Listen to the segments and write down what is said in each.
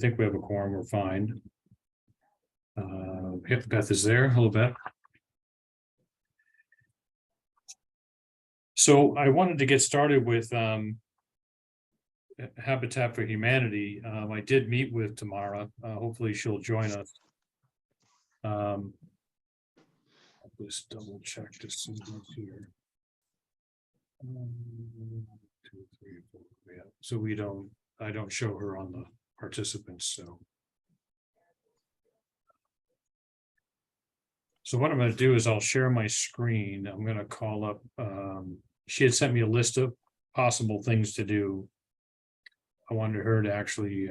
think we have a quorum, we're fine. Yep, Beth is there. Hello, Beth. So I wanted to get started with Habitat for Humanity. I did meet with Tamara. Hopefully she'll join us. I'll just double check to see who's here. 1, 2, 3, 4. Yeah. So I don't show her on the participants. So what I'm going to do is I'll share my screen. I'm going to call up. She had sent me a list of possible things to do. I wanted her to actually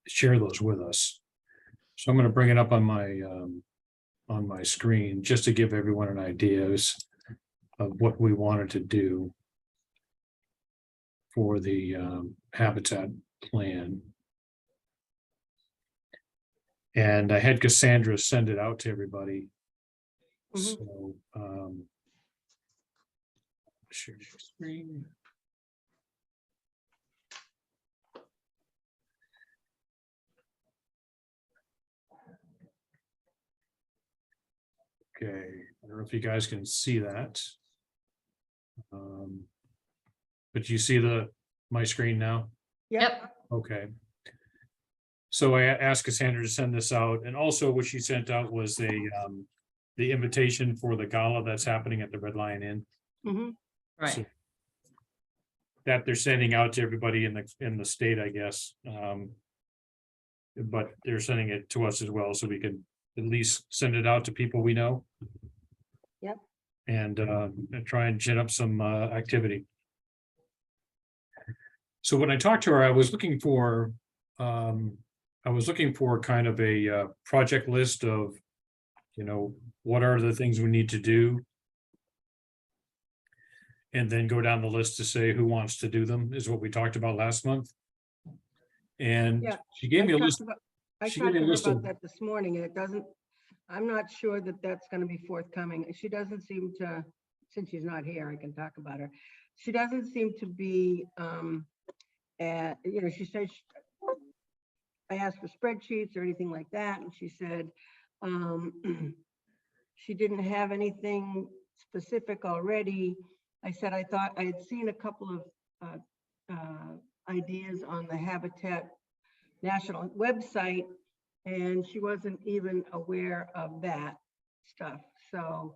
share those with us. So I'm going to bring it up on my screen just to give everyone an idea of what we wanted to do for the habitat plan. And I had Cassandra send it out to everybody. So share my screen. Okay, I don't know if you guys can see that. But you see my screen now? Yep. Okay. So I asked Cassandra to send this out, and also what she sent out was the invitation for the gala that's happening at the Red Lion Inn. Right. So that they're sending out to everybody in the state, I guess. But they're sending it to us as well, so we can at least send it out to people we know. Yep. And try and gin up some activity. So when I talked to her, I was looking for kind of a project list of, what are the things we need to do. And then go down the list to say who wants to do them, is what we talked about last month. And Yeah, she gave me a list. I She talked gave to me a her list about of, that this morning, and I'm not sure that that's going to be forthcoming. She doesn't seem to, since she's not here, I can talk about her. She doesn't seem to be, she said, I asked for spreadsheets or anything like that, and she said she didn't have anything specific already. I said, I thought I had seen a couple of ideas on the Habitat National website, and she wasn't even aware of that stuff. So,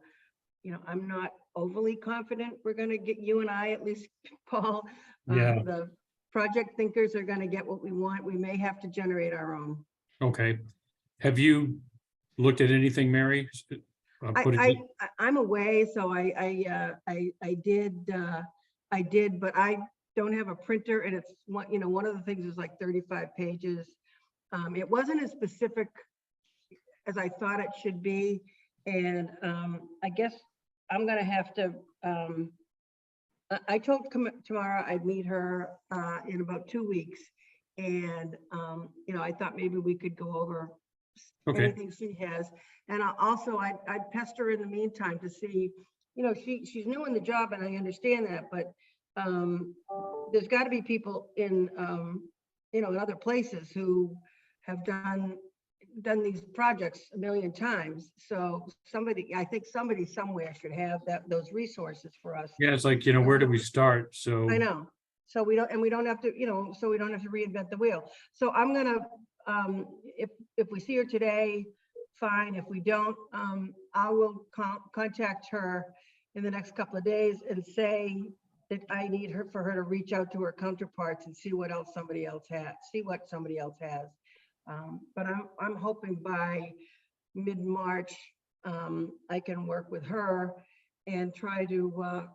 I'm not overly confident we're going to get, you and I, at least, Paul, Yeah. the project thinkers are going to get what we want. We may have to generate our own. okay. Have you looked at anything, Mary? I'm away, so I did, but I don't have a printer, and it's one of the things is like 35 pages. It wasn't as specific as I thought it should be, and I guess I'm gonna have to. I told Tamara I'd meet her in about 2 weeks, and I thought maybe we could go over anything she has, and I'd pester her in the meantime to see, she's new in the job, and I understand that, but there's got to be people in in other places who have done these projects a million times. So I think somebody somewhere should have those resources for us. Yeah, it's like, where do we start? So I know. So we don't have to, so we don't have to reinvent the wheel. So I'm gonna, if we see her today, fine. If we don't, I will contact her in the next couple of days and say that I need for her to reach out to her counterparts and see what somebody else has. But I'm hoping by mid-March, I can work with her and try to,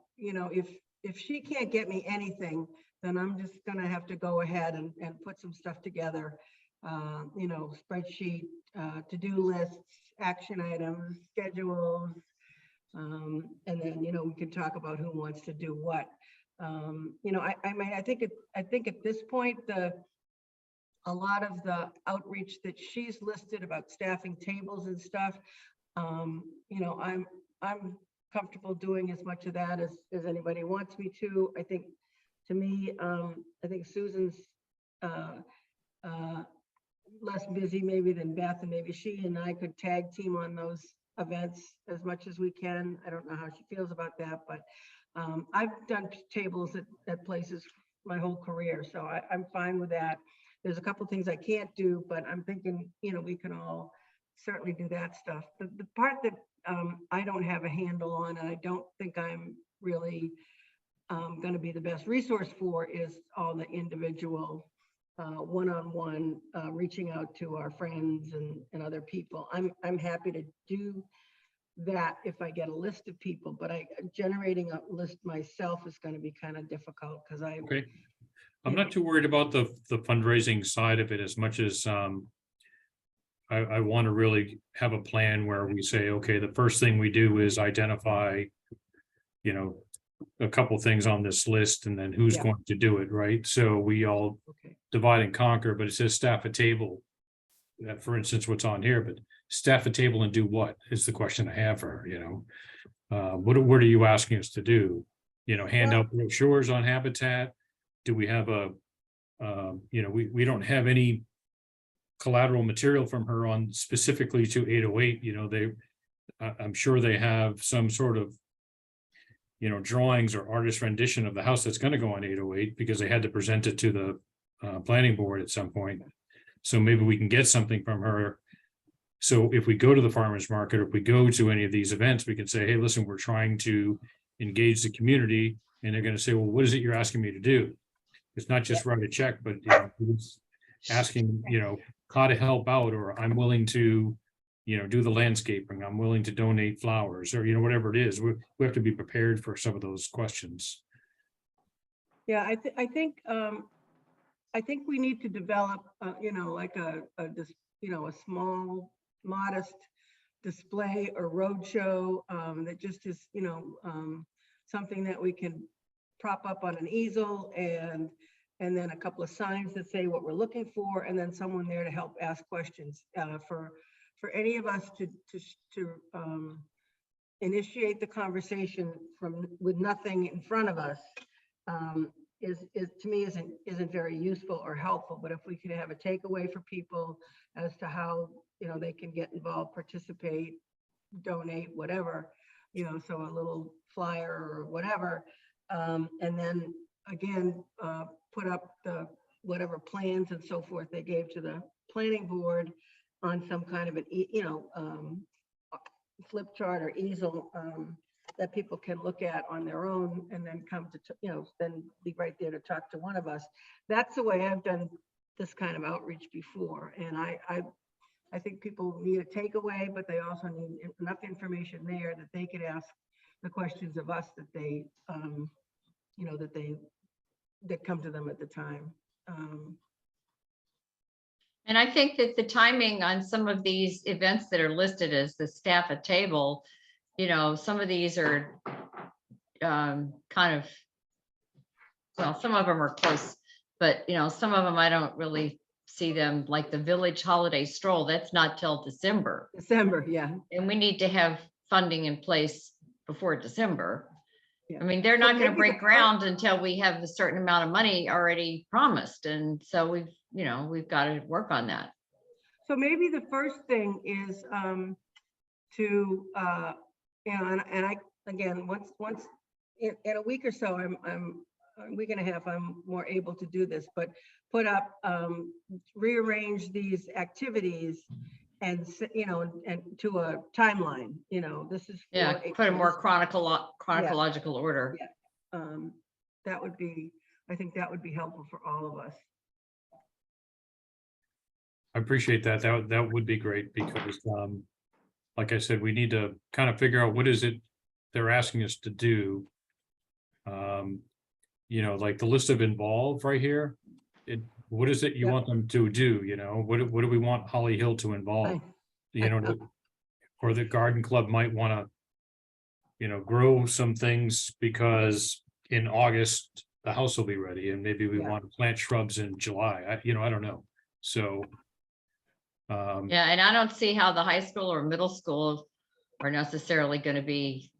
if she can't get me anything, then I'm just gonna have to go ahead and put some stuff together, spreadsheet, to-do lists, action items, schedules, and then, we can talk about who wants to do what. I think at this point, a lot of the outreach that she's listed about staffing tables and stuff, I'm comfortable doing as much of that as anybody wants me to. I think, to me, I think Susan's less busy maybe than Beth, and maybe she and I could tag team on those events as much as we can. I don't know how she feels about that, but I've done tables at places my whole career, so I'm fine with that. There's a couple things I can't do, but I'm thinking, you know, we can all certainly do that stuff. The part that I don't have a handle on, and I don't think I'm really going to be the best resource for, is all the individual one-on-one reaching out to our friends and other people. I'm happy to do that if I get a list of people, but generating a list myself is going to be kind of difficult because Okay. I'm not too worried about the fundraising side of it as much as I want to really have a plan where we say, okay, the first thing we do is identify, you know, a couple things on this list and then who's Yeah. going to do it, right? So we all Okay. divide and conquer, but it says staff a table. For instance, what's on here, but staff a table and do what is the question I have for her, you know? What are you asking us to do? You know, hand Well- out brochures on Habitat? Do we have you know, we don't have any collateral material from her on specifically to 808, you know, I'm sure they have some sort of, you know, drawings or artist rendition of the house that's going to go on 808 because they had to present it to the planning board at some point. So maybe we can get something from her. So if we go to the farmer's market, or if we go to any of these events, we can say, hey, listen, we're trying to engage the community. And they're going to say, well, what is it you're asking me to do? It's not just write a check, but you know, it's asking, you know, how to help out, or I'm willing to, you know, do the landscaping. I'm willing to donate flowers, or, you know, whatever it is. We have to be prepared for some of those questions. Yeah, I think we need to develop, you know, like you know, a small, modest display or roadshow that just is, you know, something that we can prop up on an easel and then a couple of signs that say what we're looking for, and then someone there to help ask questions for any of us to initiate the conversation with nothing in front of us. Is to me isn't very useful or helpful. But if we could have a takeaway for people as to how, you know, they can get involved, participate, donate, whatever, you know, so a little flyer or whatever, and then again put up the whatever plans and so forth they gave to the planning board on some kind of an you know, flip chart or easel that people can look at on their own, and then come to, you know, then be right there to talk to one of us. That's the way I've done this kind of outreach before. And I think people need a takeaway, but they also need enough information there that they could ask the questions of us that they, you know, that come to them at the time. And I think that the timing on some of these events that are listed as the staff at table, you know, some of these are kind of, well, some of them are close, but, you know, some of them I don't really see them, like the village holiday stroll. That's not till December. December, yeah. And we need to have funding in place before December. Yeah. I mean, they're So not going maybe to the break first- ground until we have a certain amount of money already promised. And so you know, we've got to work on that. So maybe the first thing is to, you know, and I, again, once in a week or so, I'm a week and a half, I'm more able to do this, but put up, rearrange these activities and, you know, and to a timeline, you know, this is. Yeah, for put a more this- chronological order. Yeah. That would be, I think that would be helpful for all of us. I appreciate that. That would be great because, like I said, we need to kind of figure out what is it they're asking us to do. You know, like the list of involved right here. What is it you Yep. want them to do? You know, what do we want Holly Hill to involve? I You know, or the garden club might want to, you know, grow some things because in August, the house will be ready and maybe we Yeah. want to plant shrubs in July. You know, I don't know. So. Yeah, and I don't see how the high school or middle school are necessarily going to be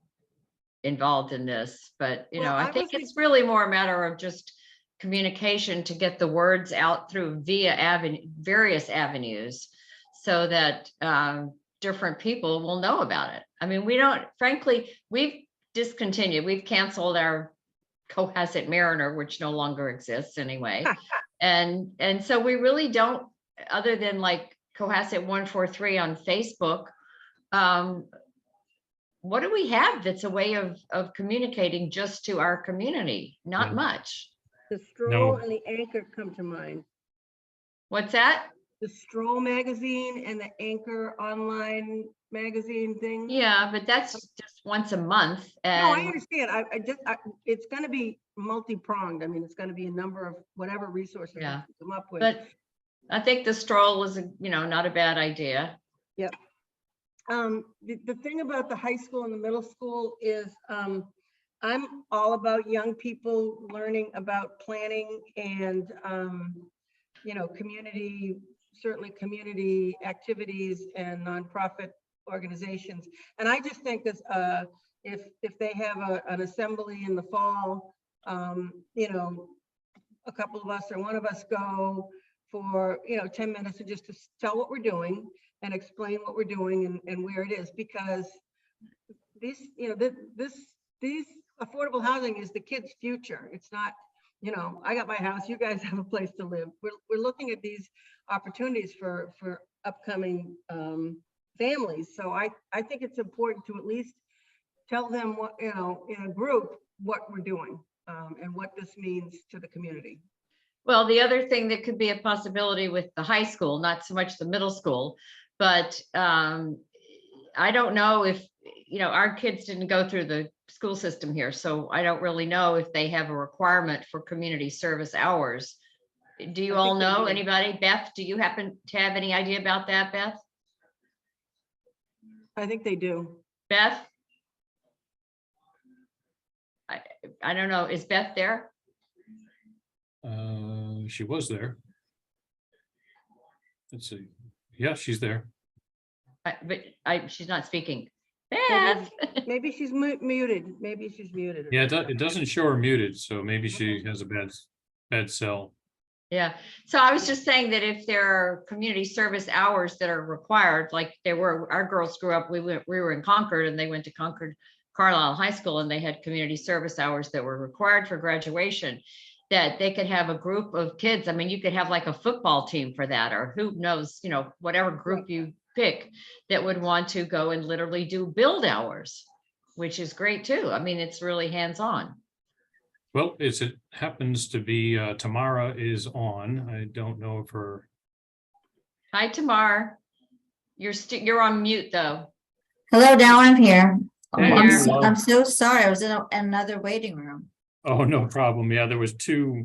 involved in this, but you Well, know, I I think was it's really more a matter of just communication to get the words out through various avenues so that different people will know about it. I mean, frankly, we've discontinued, we've canceled our Cohasset Mariner, which no longer exists anyway. And so we really don't, other than like Cohasset 143 on Facebook, what do we have that's a way of communicating just to our community? Not Yeah. much. The Stroll and the Anchor come to mind. What's that? The Stroll magazine and the Anchor online magazine thing. Yeah, but that's just once a month. No, I And understand. It's gonna be multi-pronged. I mean, it's gonna be a number of whatever resources we Yeah. can come up with. but I think the stroll was, not a bad idea. The thing about the high school and the middle school is, I'm all about young people learning about planning and, certainly community activities and nonprofit organizations. And I just think that, if they have an assembly in the fall, a couple of us or one of us go for, 10 minutes and just to tell what we're doing and explain what we're doing and where it is, because these affordable housing is the kids' future. It's not, I got my house, you guys have a place to live. We're looking at these opportunities for upcoming families. So I think it's important to at least tell them what, in a group, what we're doing and what this means to the community. Well, the other thing that could be a possibility with the high school, not so much the middle school, but I don't know if, our kids didn't go through the school system here, so I don't really know if they have a requirement for community service hours. Do you I all think they know? do. Anybody? Beth, do you happen to have any idea about that, Beth? I think they do. Beth? I don't know. Is Beth there? She was there. Let's see. Yeah, she's there. But she's not speaking. Maybe- Beth? Maybe she's muted. Maybe she's muted. Yeah, it doesn't show her muted, so maybe she has a bad cell. Yeah, so I was just saying that if there are community service hours that are required, like our girls grew up, we were in Concord and they went to Concord Carlisle High School and they had community service hours that were required for graduation, that they could have a group of kids. I mean, you could have like a football team for that, or who knows, whatever group you pick that would want to go and literally do build hours, which is great too. I mean, it's really hands-on. Well, it happens to be Tamara is on. I don't know if her. Hi, Tamar. You're on mute though. Hello, now I'm here. Oh, Hey, I'm, Erin. I'm so sorry. I was in another waiting room. Oh, no problem. Yeah, there were two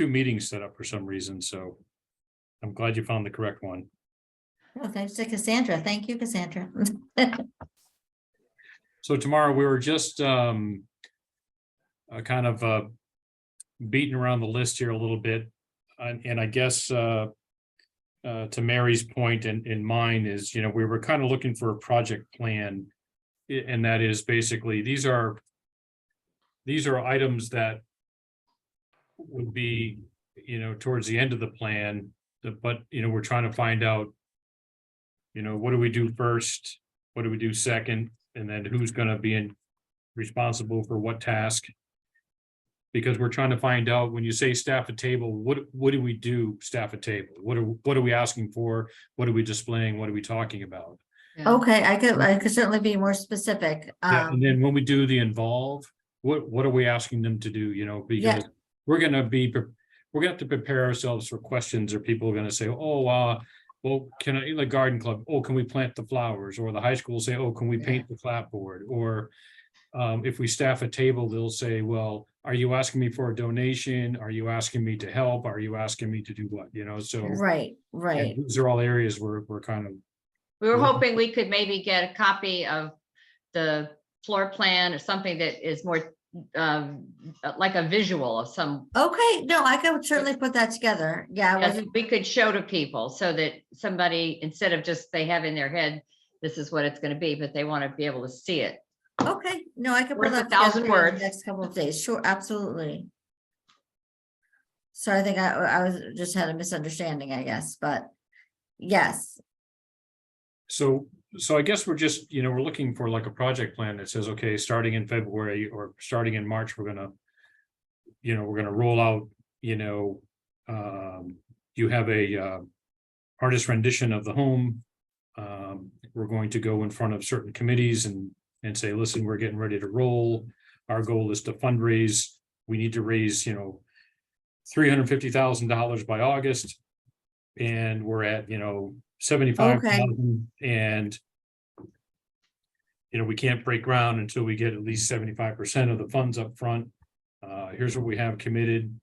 meetings set up for some reason, so I'm glad you found the correct one. Oh, thanks to Cassandra. Thank you, Cassandra. So tomorrow we were just kind of beating around the list here a little bit. And I guess to Mary's point and mine is, we were kind of looking for a project plan. And that is basically, these are items that would be, towards the end of the plan, but, we're trying to find out, what do we do first? What do we do second? And then who's going to be responsible for what task? Because we're trying to find out, when you say staff at table, what do we do staff at table? What are we asking for? What are we displaying? What are we talking about? Yeah. Okay, I could certainly be more specific. Yeah, and then when we do the involve, what are we asking them to do, because we're gonna have to prepare ourselves for questions, or people are gonna say, oh, well, can I, like garden club, oh, can we plant the flowers? Or the high school will say, oh, can we paint the clapboard? Or if we staff a table, they'll say, well, are you asking me for a donation? Are you asking me to help? Are you asking me to do what, so. Right. And these are all areas where we're kind of. We were hoping we could maybe get a copy of the floor plan or something that is more like a visual of some, Okay, no, I could certainly put that together. Yeah, I yes, wasn't, we could show to people so that somebody, instead of just they have in their head, this is what it's going to be, but they want to be able to see it. okay, no, I could Worth put that 1,000 together in the words. next couple of days. Sure, absolutely. So I think I was just had a misunderstanding, I guess, but yes, So, so I guess we're just, we're looking for like a project plan that says, okay, starting in February or starting in March, we're gonna roll out, you have a artist rendition of the home. We're going to go in front of certain committees and say, listen, we're getting ready to roll. Our goal is to fundraise. We need to raise, $350,000 by August. And we're at, 75,000 and we can't break ground until we get at least 75% of the funds up front. Here's what we have committed.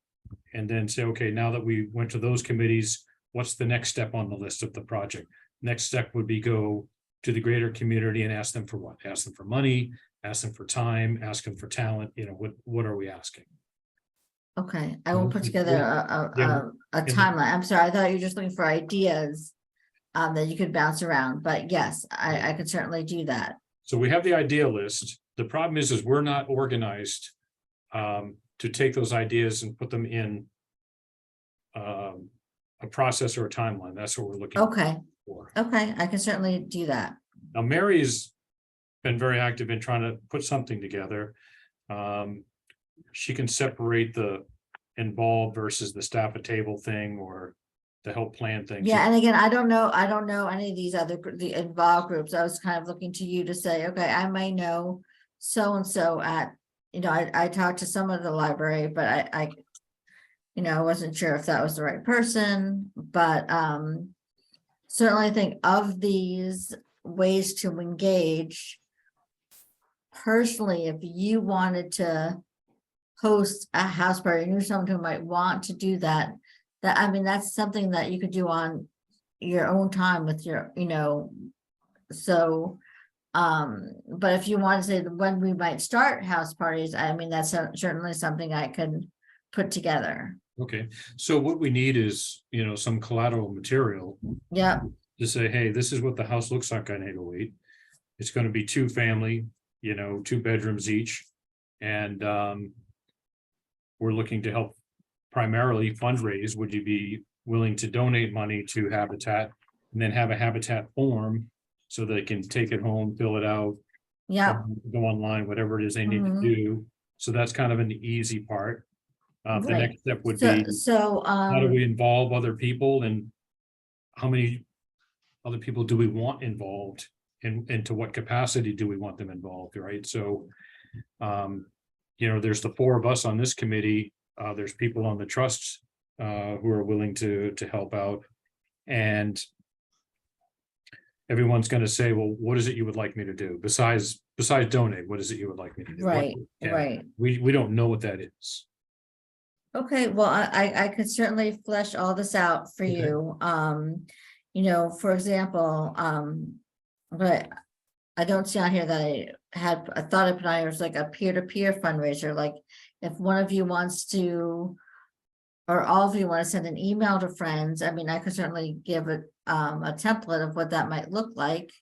And then say, okay, now that we went to those committees, what's the next step on the list of the project? Next step would be go to the greater community and ask them for what? Ask them for money, ask them for time, ask them for talent, what are we asking? okay, I will put together Yeah. a timeline. I'm sorry, I thought you were just looking for ideas. That you could bounce around, but yes, I could certainly do that. So we have the idea list. The problem is we're not organized to take those ideas and put them in a process or a timeline. That's what we're looking Okay, for. okay, I can certainly do that. Now, Mary's been very active in trying to put something together. She can separate the involved versus the staff at table thing or the help plan thing. Yeah, and again, I don't know any of these other, the involved groups. I was kind of looking to you to say, okay, I may know so-and-so at, I talked to some of the library, but I wasn't sure if that was the right person, but, certainly I think of these ways to engage. Personally, if you wanted to host a house party, you knew someone who might want to do that, that's something that you could do on your own time with your, so. But if you want to say when we might start house parties, that's certainly something I could put together. Okay, so what we need is, some collateral material Yep, to say, hey, this is what the house looks like on 808. It's gonna be 2-family, 2 bedrooms each. And we're looking to help primarily fundraise. Would you be willing to donate money to Habitat and then have a Habitat form so they can take it home, fill it out, yep, go online, whatever it is they need to Mhm. do. So that's kind of an easy part. The Right. next step would be, so, how do we involve other people and how many other people do we want involved? And to what capacity do we want them involved, right? So, there's the 4 of us on this committee. There's people on the trusts who are willing to help out. And everyone's gonna say, well, what is it you would like me to do? Besides donate, what is it you would like me to do? right, Yeah, right. We don't know what that is. Okay, well, I could certainly flesh all this out for Okay. you. For example, but I don't see on here that I thought I put on here was like a peer-to-peer fundraiser, like if one of you wants to, or all of you want to send an email to friends, I could certainly give it a template of what that might look like.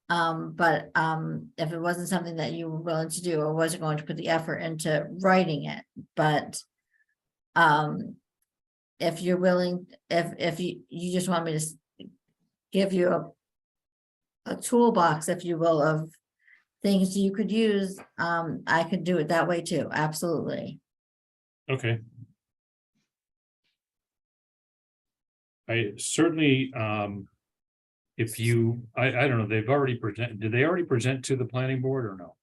But if it wasn't something that you were willing to do, I wasn't going to put the effort into writing it, but if you're willing, if you just want me to give you a toolbox, if you will, of things you could use, I could do it that way too, absolutely. Okay. I certainly, if you, I don't know, they've already presented, did they already present to the planning board or no?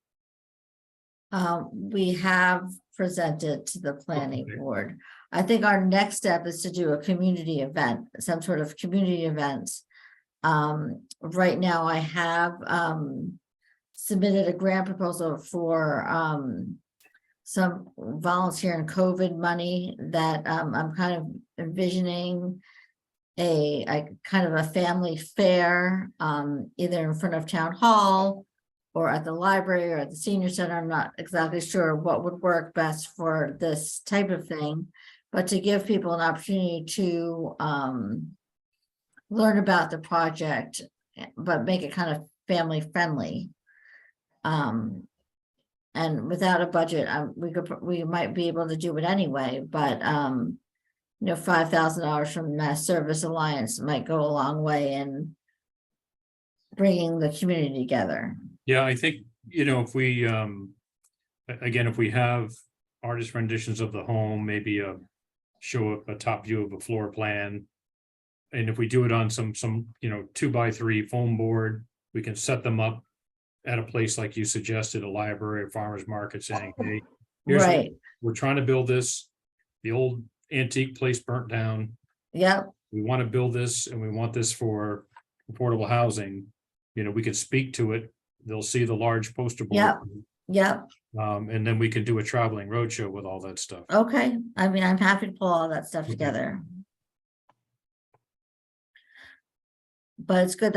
We have presented to the planning Okay. board. I think our next step is to do a community event, some sort of community event. Right now I have submitted a grant proposal for some volunteer and COVID money that I'm kind of envisioning a kind of a family fair, either in front of town hall or at the library or at the senior center. I'm not exactly sure what would work best for this type of thing, but to give people an opportunity to learn about the project, but make it kind of family friendly. And without a budget, we might be able to do it anyway, but $5,000 from Mass Service Alliance might go a long way in bringing the community together. Yeah, I think, if we, again, if we have artist renditions of the home, maybe show a top view of a floor plan. And if we do it on some 2x3 foam board, we can set them up at a place like you suggested, a library, a farmer's market, saying, hey, here's, Right, we're trying to build this. The old antique place burnt down. yep, We want to build this and we want this for affordable housing. We can speak to it. They'll see the large poster board. Yep. yep, And then we can do a traveling roadshow with all that stuff. okay, I mean, I'm happy to pull all that stuff Mhm. together. But it's good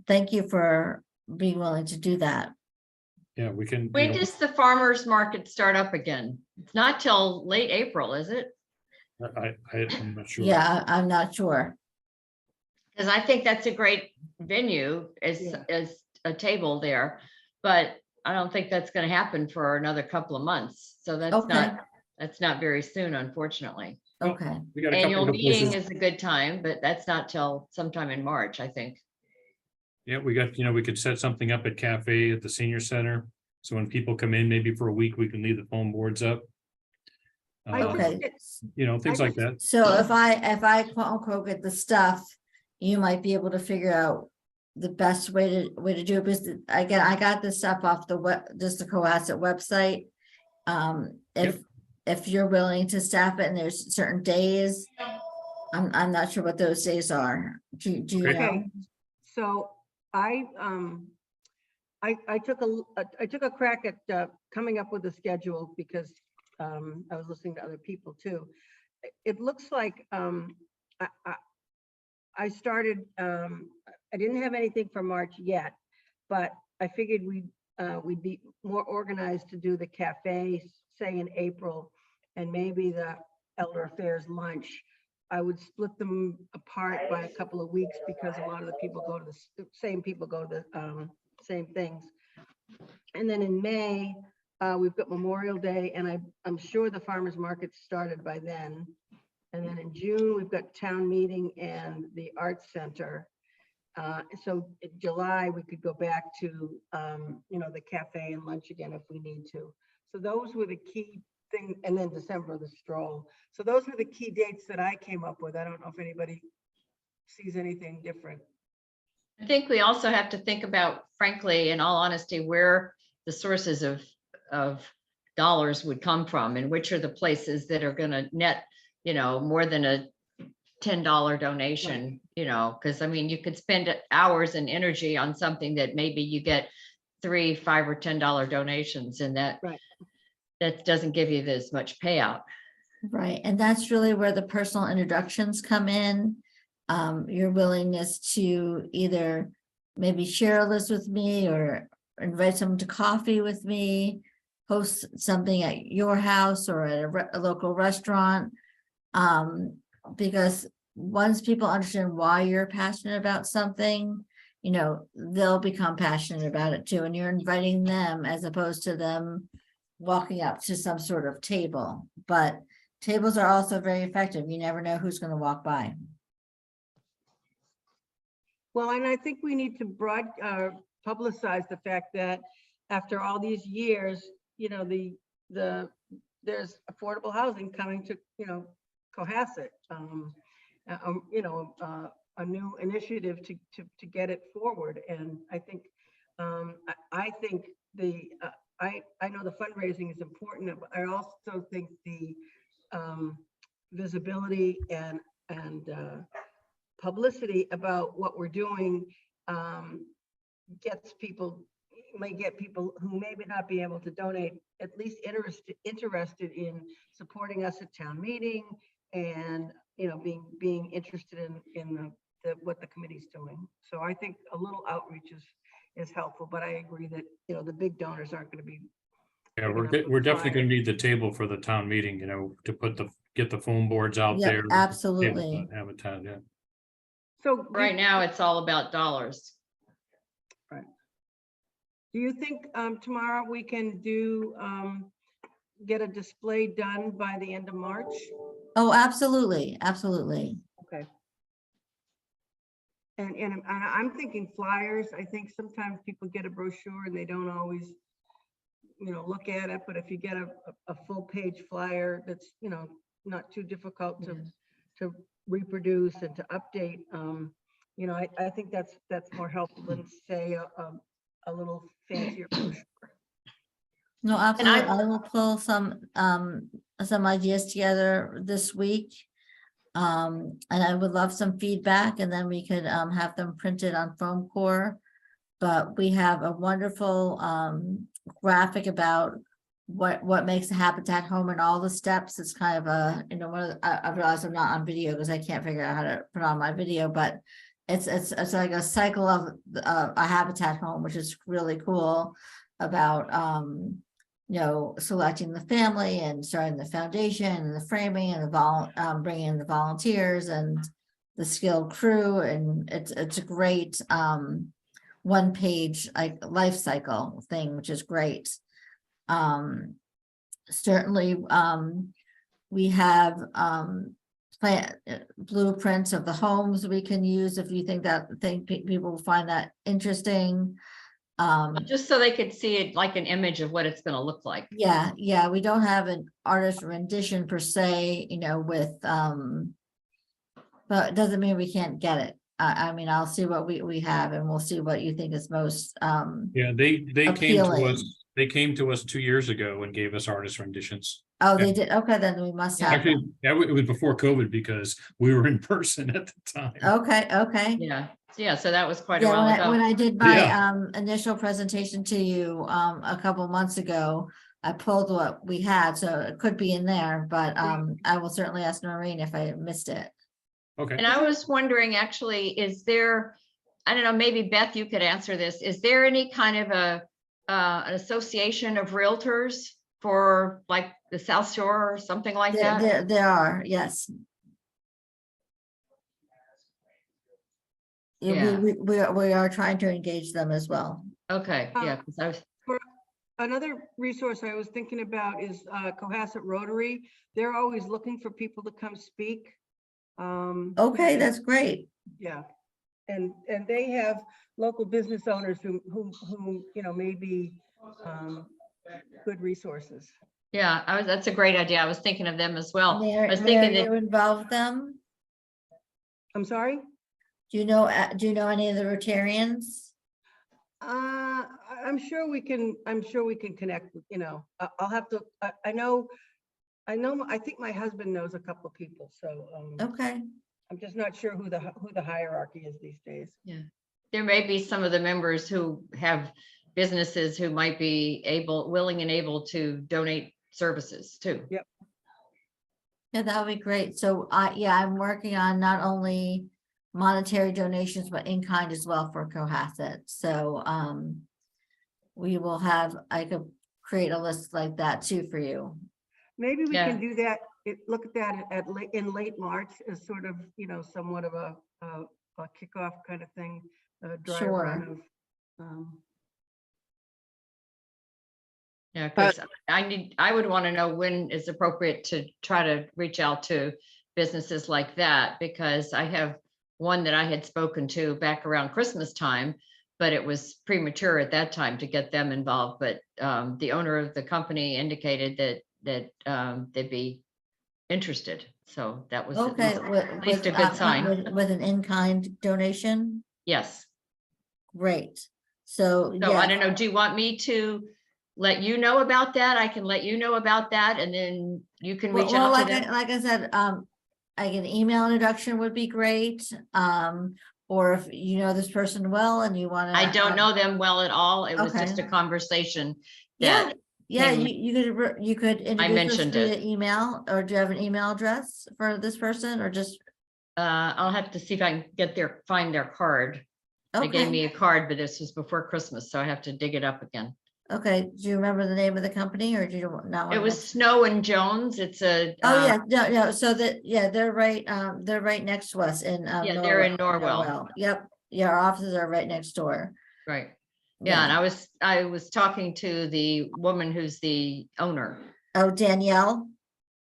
thank you for being willing to do that. Yeah, we can. When does the farmer's market start up again? It's not till late April, is it? I'm not sure. Yeah, I'm not sure. Because I think that's a great venue Yeah. as a table there, but I don't think that's gonna happen for another couple of months. So Okay. that's not very soon, unfortunately. Well, Okay, We got a couple Annual of meeting places. is a good time, but that's not till sometime in March, I think. Yeah, we got, we could set something up at cafe at the senior center. So when people come in, maybe for a week, we can leave the foam boards up. I just- okay. Things like that. So if I quote unquote get the stuff, you might be able to figure out the best way to do it, because again, I got this stuff off the just the Cohasset website. If you're willing to staff it and there's certain days, I'm not sure what those days are. Do you Okay. know? Okay, so I took a crack at coming up with a schedule because I was listening to other people too. It looks like I started, I didn't have anything for March yet, but I figured we'd be more organized to do the cafe, say in April, and maybe the Elder Affairs lunch. I would split them apart by a couple of weeks because a lot of the people go to the same same things. And then in May, we've got Memorial Day, and I'm sure the farmers market started by then. And then in June, we've got town meeting and the arts center. So in July, we could go back to, the cafe and lunch again if we need to. So those were the key things. And then December, the stroll. So those were the key dates that I came up with. I don't know if anybody sees anything different. I think we also have to think about, frankly, in all honesty, where the sources of dollars would come from and which are the places that are gonna net, more than a $10 donation, because I mean, you could spend hours and energy on something that maybe you get $3, $5, or $10 donations, and that doesn't give you as much payout. Right, and that's really where the personal introductions come in. Your willingness to either maybe share a list with me or invite someone to coffee with me, host something at your house or at a local restaurant. Because once people understand why you're passionate about something, they'll become passionate about it too. And you're inviting them as opposed to them walking up to some sort of table. But tables are also very effective. You never know who's going to walk by. Well, and I think we need to publicize the fact that after all these years, there's affordable housing coming to, Cohasset. A new initiative to get it forward. And I think, I think I know the fundraising is important, but I also think the visibility and publicity about what we're doing may get people who may not be able to donate at least interested in supporting us at town meeting and being interested in what the committee's doing. So I think a little outreach is helpful, but I agree that the big donors aren't going to be. Yeah, we're definitely gonna need the table for the town meeting, to get the foam boards out Yep, there. absolutely. Have a town, yeah. So Right now, it's all about dollars. do you think tomorrow we can do get a display done by the end of March? Oh, absolutely, absolutely. Okay. And I'm thinking flyers. I think sometimes people get a brochure and they don't always, look at it, but if you get a full page flyer that's, not too difficult to reproduce and to update, I think that's more helpful than say a little fancier brochure. No, absolutely. I will pull some ideas together this week. And I would love some feedback, and then we could have them printed on foam core. But we have a wonderful graphic about what makes a habitat home and all the steps. It's kind of a, I realize I'm not on video because I can't figure out how to put on my video, but it's like a cycle of a habitat home, which is really cool, about selecting the family and starting the foundation and the framing and bringing in the volunteers and the skilled crew, and it's a great one page like life cycle thing, which is great. Certainly we have blueprints of the homes we can use if you think people will find that interesting. Just so they could see it like an image of what it's gonna look like. Yeah, we don't have an artist rendition per se, with but it doesn't mean we can't get it. I mean, I'll see what we have, and we'll see what you think is most Yeah, they came to appealing. us, 2 years ago and gave us artist renditions. Oh, they did. Okay, then we must have Actually, them. it was before COVID because we were in person at the time. Okay. Yeah, so that was quite a Yeah, while when ago. I did my Yeah. initial presentation to you a couple months ago, I pulled what we had, so it could be in there, but I will certainly ask Noreen if I missed it. Okay. And I was wondering, actually, is there, I don't know, maybe Beth, you could answer this. Is there any kind of an association of realtors for like the South Shore or something like that? There are, yes. Yeah. We are trying to engage them as well. Okay, yeah, because I was, Another resource I was thinking about is Cohasset Rotary. They're always looking for people to come speak. Okay, that's great. Yeah, and they have local business owners who may be good resources. yeah, that's a great idea. I was thinking of them as well. I was Mary, thinking you that, involve them? I'm sorry? Do you know any of the Rotarians? I'm sure we can connect, I'll have to, I think my husband knows a couple of people, so Okay. I'm just not sure who the hierarchy is these days. yeah, there may be some of the members who have businesses who might be willing and able to donate services too. Yep. Yeah, that would be great. So I'm working on not only monetary donations, but in kind as well for Cohasset. So we will I could create a list like that too for you. Maybe we Yeah. can do that, look at that in late March as sort of, somewhat of a kickoff kind of thing, a dry Sure. run of. Yeah, because I would want to know when it's appropriate to try to reach out to businesses like that, because I have one that I had spoken to back around Christmas time, but it was premature at that time to get them involved. But the owner of the company indicated that they'd be interested. So that was Okay. at least a good sign. With an in-kind donation. Yes. Great. So So I yeah, don't know, do you want me to let you know about that? I can let you know about that, and then you can reach well, out to them. like I said, like an email introduction would be great. Or if you know this person well and you want to. I don't know them well at all. It was just a Okay. conversation Yeah, that yeah, came- you could introduce us mentioned via it. email, or do you have an email address for this person, or just? I'll have to see if I can find their card. They gave me Okay, a card, but this was before Christmas, so I have to dig it up again. okay, do you remember the name of the company, or do you not? It wanna was mention- Snow and Jones. It's a. Oh, yeah, no, so they're right next to us in. Yeah, they're in Norwell. Yep, yeah, our offices are right next door. Right. Yeah, and I was talking to the woman who's the owner. Oh, Danielle?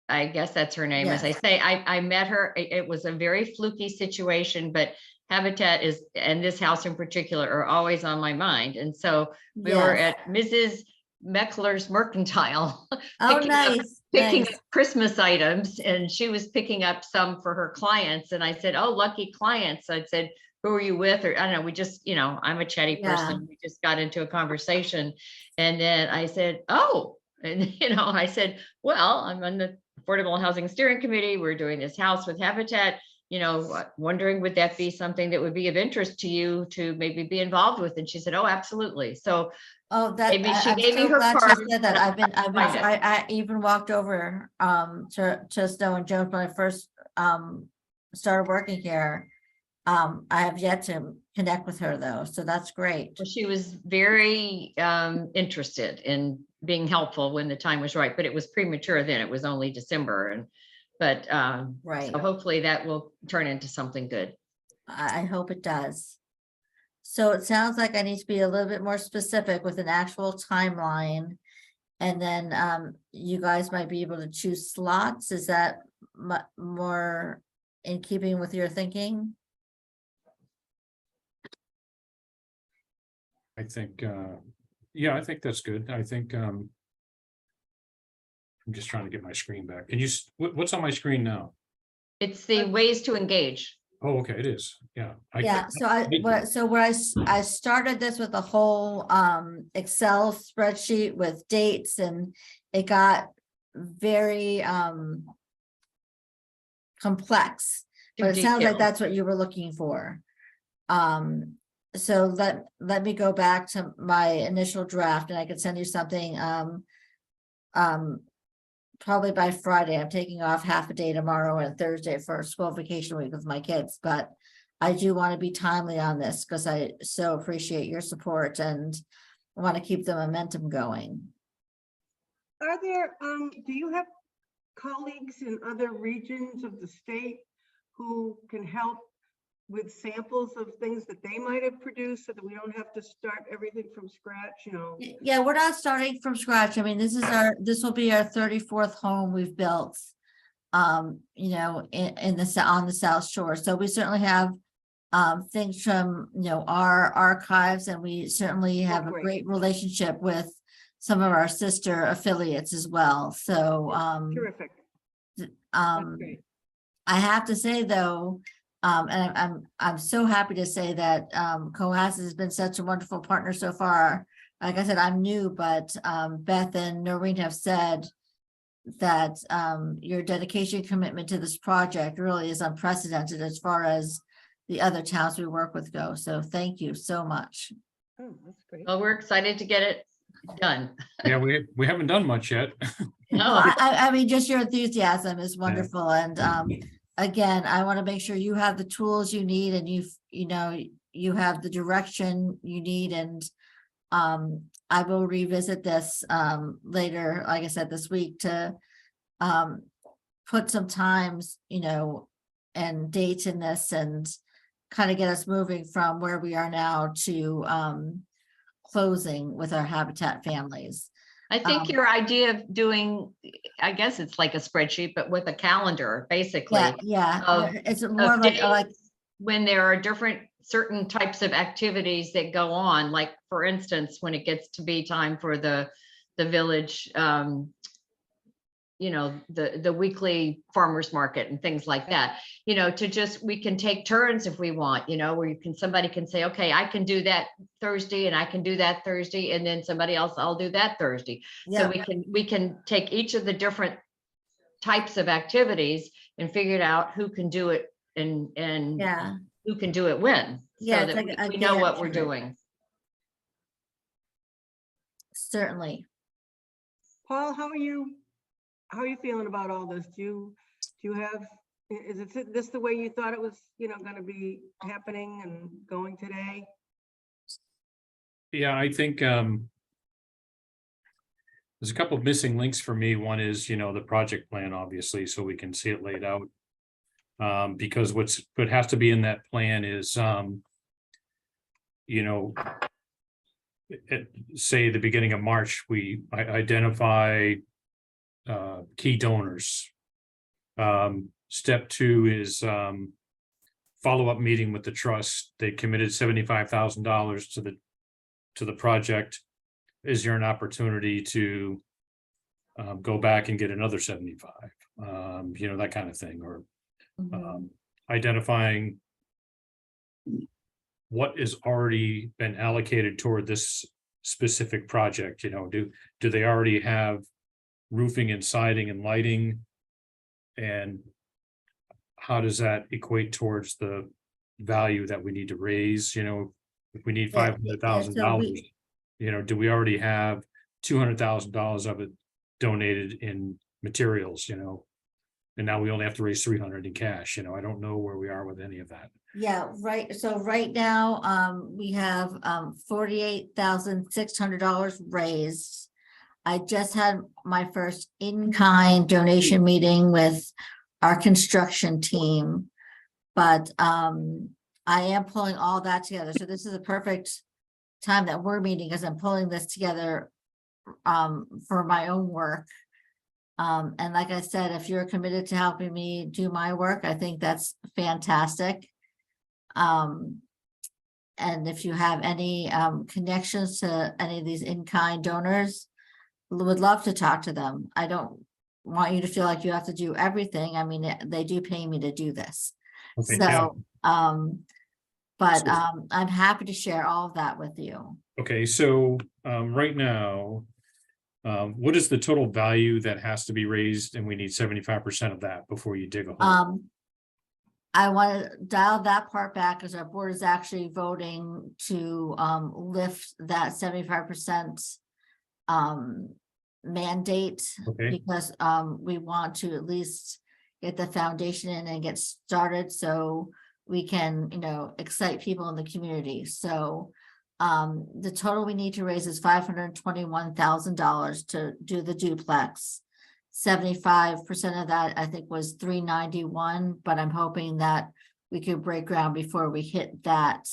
I guess that's her name. As I Yes. say, I met her. It was a very fluky situation, but Habitat is, and this house in particular, are always on my mind. And so we were Yes. at Mrs. Meckler's Mercantile. Oh, picking up- nice, Picking nice. up Christmas items, and she was picking up some for her clients. And I said, "Oh, lucky clients." I said, "Who are you with?" Or I don't know. We just, I'm a chatty Yeah. person. We just got into a conversation. And then I said, "Oh," and I said, "Well, I'm on the Affordable Housing Steering Committee. We're doing this house with Habitat, wondering would that be something that would be of interest to you to maybe be involved with?" And she said, "Oh, absolutely." So Oh, that, maybe she I'm gave me so her glad card. you said that. Find it. I even walked over, to Snow and Jones when I first, started working here. I have yet to connect with her though, so that's great. Well, she was very interested in being helpful when the time was right, but it was premature then. It was only December, but Right. so hopefully that will turn into something good. I hope it does. So it sounds like I need to be a little bit more specific with an actual timeline. And then you guys might be able to choose slots. Is that more in keeping with your thinking? I think, yeah, I think that's good. I think, I'm just trying to get my screen back. Can you, what's on my screen now? It's the ways to engage. Oh, okay, it is. Yeah. Yeah, so I started this with a whole Excel spreadsheet with dates, and it got very complex. Too But it sounds like detailed. that's what you were looking for. So let me go back to my initial draft, and I could send you something probably by Friday. I'm taking off half a day tomorrow and Thursday for school vacation week with my kids, but I do want to be timely on this because I so appreciate your support and want to keep the momentum going. Are there, do you have colleagues in other regions of the state who can help with samples of things that they might have produced so that we don't have to start everything from scratch, Yeah, we're not starting from scratch. I mean, this will be our 34th home we've built. In on the South Shore. So we certainly have things from our archives, and we certainly have a great. great relationship with some of our sister affiliates as well. So Terrific. That's great. I have to say though, and I'm so happy to say that Cohasset has been such a wonderful partner so far. Like I said, I'm new, but Beth and Noreen have said that your dedication, commitment to this project really is unprecedented as far as the other towns we work with go. So thank you so much. Oh, that's great. Well, we're excited to get it done. Yeah, we haven't done much yet. No, I mean, just your enthusiasm is wonderful. And again, I want to make sure you have the tools you need, and you have the direction you need. And I will revisit this later, like I said, this week to put some times, and dates in this and kind of get us moving from where we are now to closing with our Habitat families. I think your idea of doing, I guess it's like a spreadsheet, but with a calendar, basically. Yeah, of- it's more of like days when there are certain types of activities that go on, like for instance, when it gets to be time for the village, the weekly farmers market and things like that, we can take turns if we want, where somebody can say, okay, I can do that Thursday and I can do that Thursday, and then somebody else, I'll do that Thursday. So we can take each of the different types of activities and figure out who can do it and yeah. who can do it when, Yeah, so it's that like a we know what Gantt we're chart. doing. Certainly. Paul, how are you feeling about all this? Do you have, is it this the way you thought it was, going to be happening and going today? Yeah, I think there's a couple of missing links for me. One is, the project plan, obviously, so we can see it laid out. Because what has to be in that plan is, at, say, the beginning of March, I identify key donors. Step 2 is follow-up meeting with the trust. They committed $75,000 to the project. Is there an opportunity to go back and get another 75? You know, that kind of thing, or Mhm. identifying what is already been allocated toward this specific project. You know, do they already have roofing and siding and lighting? And how does that equate towards the value that we need to raise? You know, if we need Yeah, $500,000, you know, do we already have $200,000 of it donated in materials, you know? And now we only have to raise 300 in cash, you know, I don't know where we are with any of that. Yeah, right. So right now, we have $48,600 raised. I just had my first in-kind donation meeting with our construction team. But I am pulling all that together. So this is a perfect time that we're meeting, because I'm pulling this together for my own work. And like I said, if you're committed to helping me do my work, I think that's fantastic. And if you have any connections to any of these in-kind donors, would love to talk to them. I don't want you to feel like you have to do everything. I mean, they do pay me to do this. Okay, yeah. So, but So- I'm happy to share all of that with you. Okay, so right now, what is the total value that has to be raised? And we need 75% of that before you dig a hole. I want to dial that part back, because our board is actually voting to lift that 75% mandate, Okay, because we want to at least get the foundation in and get started, so we can, you know, excite people in the community. So the total we need to raise is $521,000 to do the duplex. 75% of that, I think, was 391, but I'm hoping that we could break ground before we hit that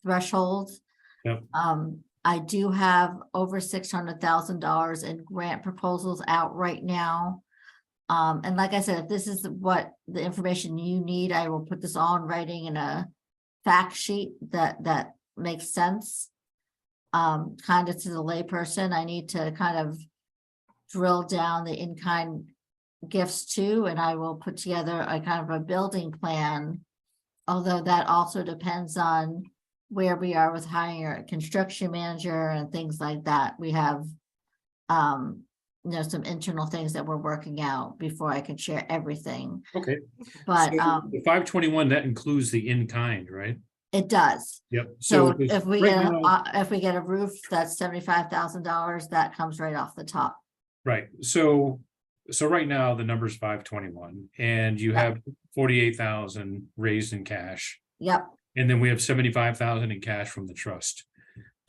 threshold. Yep. I do have over $600,000 in grant proposals out right now. And like I said, if this is what the information you need, I will put this all in writing in a fact sheet that makes sense. Kind of to the layperson, I need to kind of drill down the in-kind gifts too, and I will put together a kind of a building plan. Although that also depends on where we are with hiring a construction manager and things like that. We have, you know, some internal things that we're working out before I can share everything. okay. But So the 521, that includes the in-kind, right? it does. Yep. So it's if we right get now- if we get a roof that's $75,000, that comes right off the top. Right, so right now, the number's 521, and you Yeah. have 48,000 raised in cash, Yep, and then we have 75,000 in cash from the trust.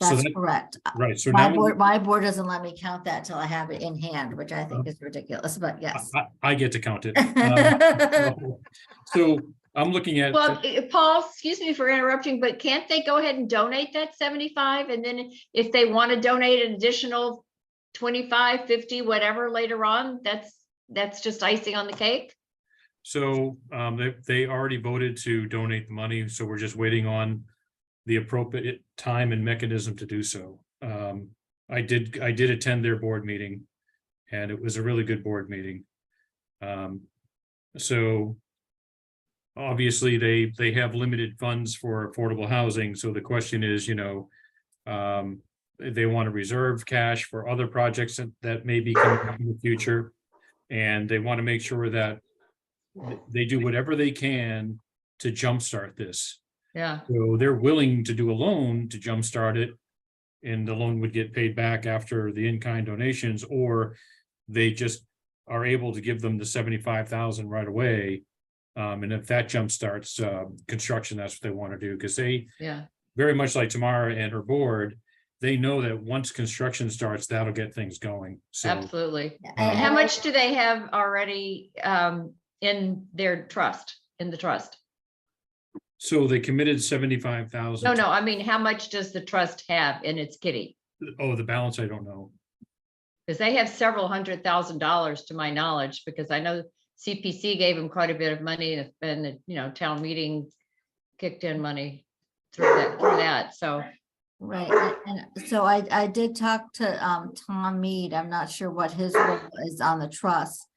So that's that, correct. right, so My now board doesn't let me count that till I have it in hand, which I think is ridiculous, but yes. I get to count it. So I'm looking at, Well, Paul, excuse me for interrupting, but can't they go ahead and donate that 75? And then if they want to donate an additional 25, 50, whatever later on, that's just icing on the cake? so they already voted to donate the money, so we're just waiting on the appropriate time and mechanism to do so. I did attend their board meeting, and it was a really good board meeting. So obviously, they have limited funds for affordable housing, so the question is, you know, they want to reserve cash for other projects that may be coming up in the future. And they want to make sure that they do whatever they can to jumpstart this. Yeah, So they're willing to do a loan to jumpstart it. And the loan would get paid back after the in-kind donations, or they just are able to give them the 75,000 right away. And if that jumpstarts construction, that's what they want to do, because they yeah. very much like Tamara and her board, they know that once construction starts, that'll get things going. So Absolutely. And How I- much do they have already in their trust, in the trust? so they committed 75,000. No, I mean, how much does the trust have in its kitty? Oh, the balance, I don't know. Because they have several $100,000 to my knowledge, because I know CPC gave them quite a bit of money, and, you know, town meeting kicked in money through that, so. Right, and so I did talk to Tom Mead. I'm not sure what his role is on the trust.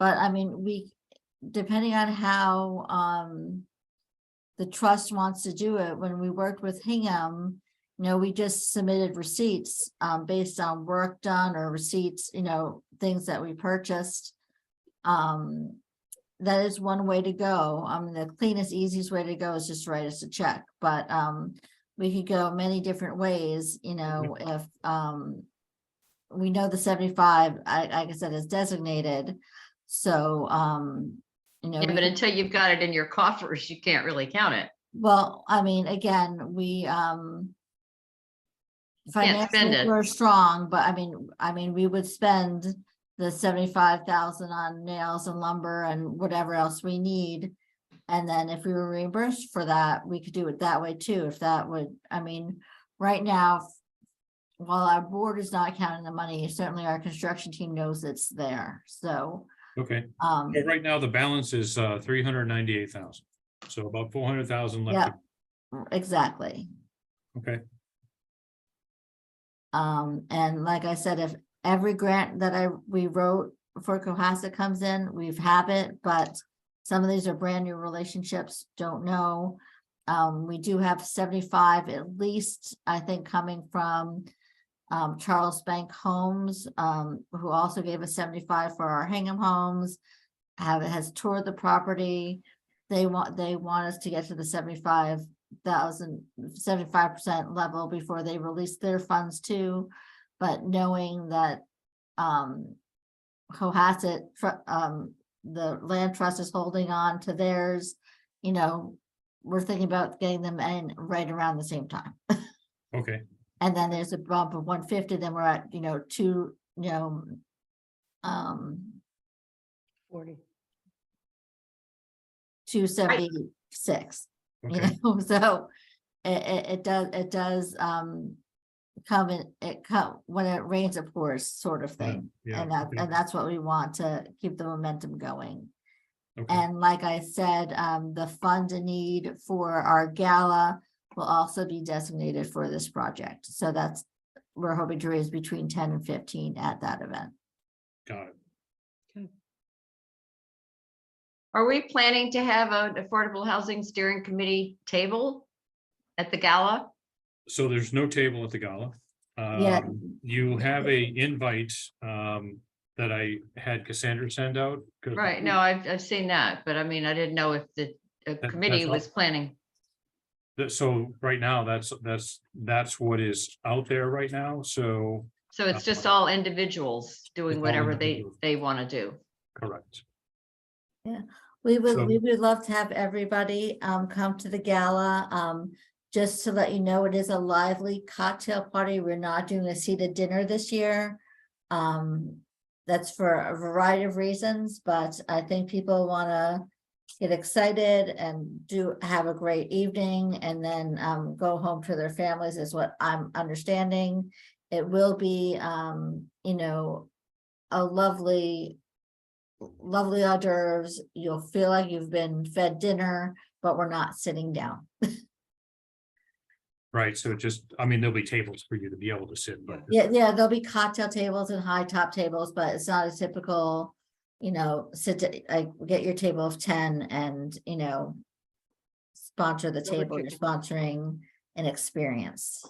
But I mean, depending on how the trust wants to do it, when we worked with Hingham, you know, we just submitted receipts based on work done or receipts, you know, things that we purchased. That is one way to go. I mean, the cleanest, easiest way to go is just write us a check, but we could go many different ways, you know, if we know the 75, like I said, is designated. So, you know. Yeah, we but could- until you've got it in your coffers, you can't really count it. Well, I mean, again, we spend financially it. we're strong, but I mean, we would spend the 75,000 on nails and lumber and whatever else we need. And then if we were reimbursed for that, we could do it that way too, if that would, I mean, right now, while our board is not counting the money, certainly our construction team knows it's there, so. Okay, so right now the balance is 398,000. So about 400,000 left. Exactly. Okay, And like I said, if every grant that we wrote for Cohasset comes in, we've have it, but some of these are brand new relationships, don't know. We do have 75 at least, I think, coming from Charles Bank Homes, who also gave us 75 for our Hingham homes, has toured the property. They want us to get to the 75% level before they release their funds too. But knowing that Cohasset, the land trust is holding on to theirs, you know, we're thinking about getting them in right around the same time. okay, And then there's a bump of 150, then we're at, you know, 276, you okay, know, so it does come in, when it rains, it pours sort of thing. yeah, And okay. that's what we want to keep the momentum going. okay, And like I said, the fund in need for our gala will also be designated for this project. So we're hoping to raise between 10 and 15 at that event. got it. Are we planning to have an affordable housing steering committee table at the gala? So there's no table at the gala. Yeah. You have a invite that I had Cassandra send out. 'Cause- Right, no, I've seen that, but I mean, I didn't know if the committee that's was planning. So right now, that's what is out there right now, so So it's just all individuals doing It's all whatever individuals. they want to do. correct. We So- would love to have everybody come to the gala. Just to let you know, it is a lively cocktail party. We're not doing a seated dinner this year. That's for a variety of reasons, but I think people want to get excited and have a great evening and then go home to their families is what I'm understanding. It will be you know, a lovely hors d'oeuvres. You'll feel like you've been fed dinner, but we're not sitting down. Right, so I mean, there'll be tables for you to be able to sit, but. Yeah, there'll be cocktail tables and high top tables, but it's not a typical, you know, get your table of 10 and, you know, sponsor the table. You're sponsoring an experience.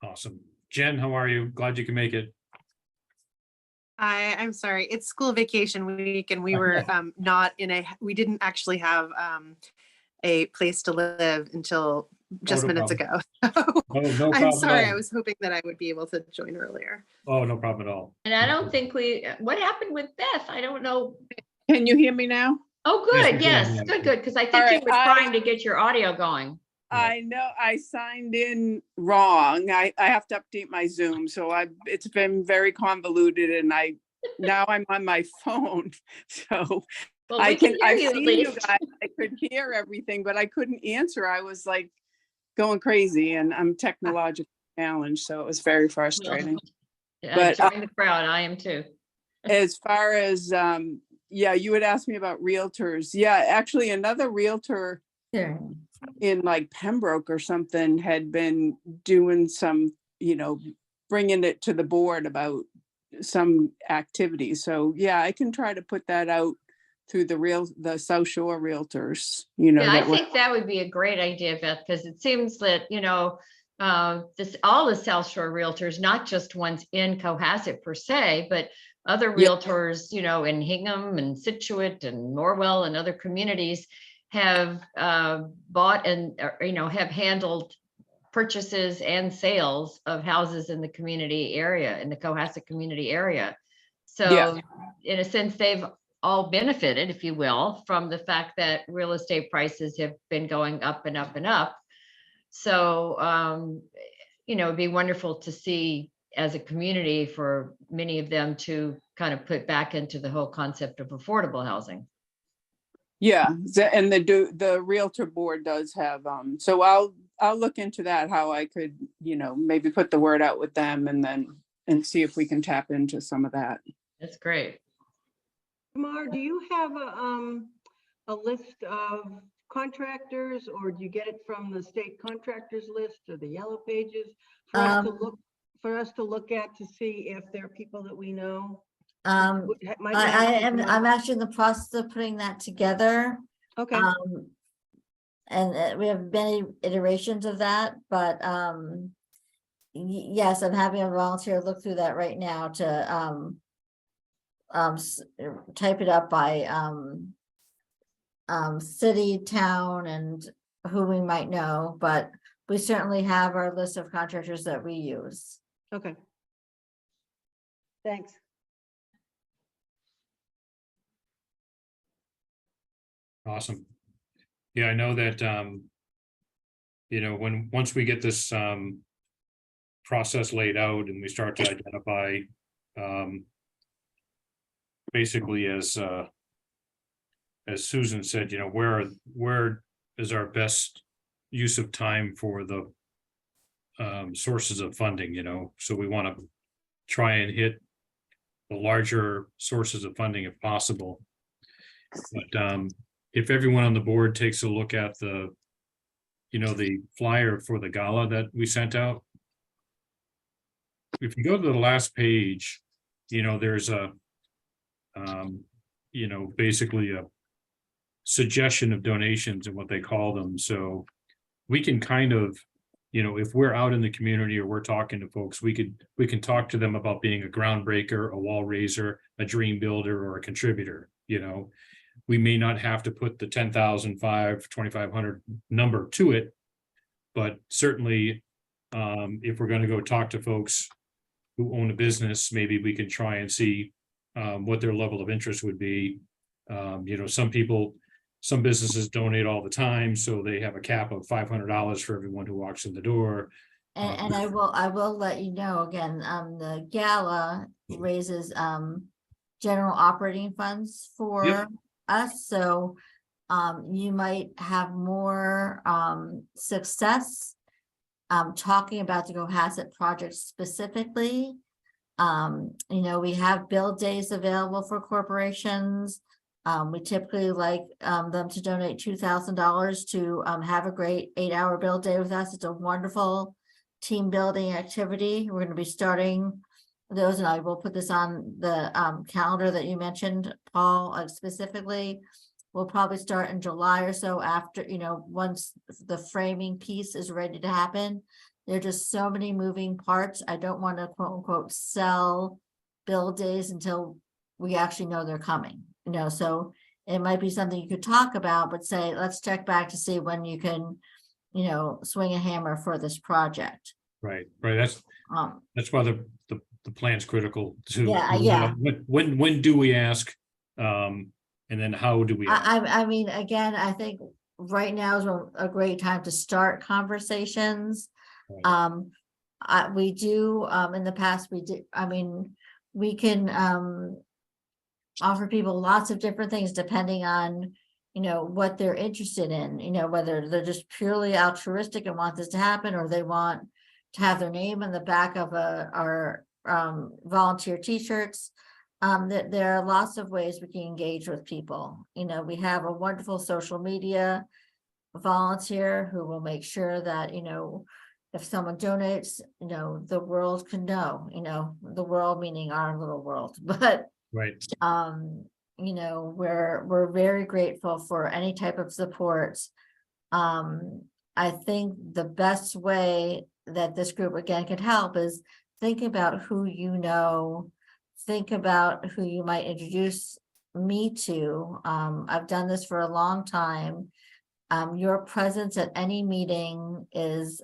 Awesome. Jen, how are you? Glad you can make it. I'm sorry, it's school vacation week and we were we didn't actually have a place to live until just no minutes problem. ago. Oh, no I'm problem sorry, at I all. was hoping that I would be able to join earlier. Oh, no problem at all. And I don't think what happened with Beth? I don't know. Can you hear me now? Oh, Yes, we good, can, yes, yeah. good, because I think All you right, were trying to get your audio going. Yeah. I know I signed in wrong. I have to update my Zoom, so it's been very convoluted and now I'm on my phone. So Well, I've we can hear you at seen you least. guys, I could hear everything, but I couldn't answer. I was like going crazy and I'm technologically challenged, so it was very frustrating. But, Join the crowd, I am too. as far as, yeah, you had asked me about realtors. Yeah, actually another realtor There. in like Pembroke or something had been doing some, bringing it to the board about some activities. So yeah, I can try to put that out through the South Shore Realtors, Yeah, I that were, think that would be a great idea, Beth, because it seems that, all the South Shore Realtors, not just ones in Cohasset per se, but other Yeah. realtors, in Hingham and Situate and Norwell and other communities have bought and, have handled purchases and sales of houses in the community area, in the Cohasset community area. Yeah. So in a sense, they've all benefited, if you will, from the fact that real estate prices have been going up and up and up. So, it'd be wonderful to see as a community for many of them to kind of put back into the whole concept of affordable housing. yeah. And the Realtor board does have, so I'll look into that, how I could, maybe put the word out with them and see if we can tap into some of that. That's great. Tamar, do you have a list of contractors, or do you get it from the state contractors list or the yellow pages for us to look at to see if there are people that we know? Might have some I'm actually in the process of putting that together. Okay, And we have many iterations of that, but yes, I'm having a volunteer look through that right now to type it up by city, town, and who we might know, but we certainly have our list of contractors that we use. okay. Thanks. Awesome. Yeah, I know that, once we get this, process laid out and we start to identify, basically as Susan said, where is our best use of time for the sources of funding, so we want to try and hit the larger sources of funding if possible. But if everyone on the board takes a look at the flyer for the gala that we sent out, if you go to the last page, there's a basically a suggestion of donations and what they call them. So we can kind of, if we're out in the community or we're talking to folks, we can talk to them about being a groundbreaker, a wall raiser, a dream builder, or a contributor. We may not have to put the 10,000, 2,500 number to it, but certainly if we're going to go talk to folks who own a business, maybe we can try and see what their level of interest would be. Some businesses donate all the time, so they have a cap of $500 for everyone who walks in the door. And I will let you know again, the gala raises general operating funds for us, so you might have more success talking about the Cohasset project specifically. We have build days available for corporations. We typically like them to donate $2,000 to have a great 8-hour build day with us. It's a wonderful team building activity. We're going to be starting those, and I will put this on the calendar that you mentioned, Paul, specifically. We'll probably start in July or so after, once the framing piece is ready to happen. There are just so many moving parts. I don't want to quote unquote sell build days until we actually know they're coming, so it might be something you could talk about, but say, let's check back to see when you can, swing a hammer for this project. Right. That's why the plan's critical too. Yeah. When do we ask? And then how do we? I mean, again, I think right now is a great time to start conversations. Right. We do, in the past, we can offer people lots of different things depending on, what they're interested in, whether they're just purely altruistic and want this to happen, or they want to have their name in the back of our volunteer t-shirts. There are lots of ways we can engage with people. You know, we have a wonderful social media volunteer who will make sure that, you know, if someone donates, you know, the world can know, you know, the world meaning our little world, but Right. you know, we're very grateful for any type of support. I think the best way that this group again could help is think about who you know, think about who you might introduce me to. I've done this for a long time. Your presence at any meeting is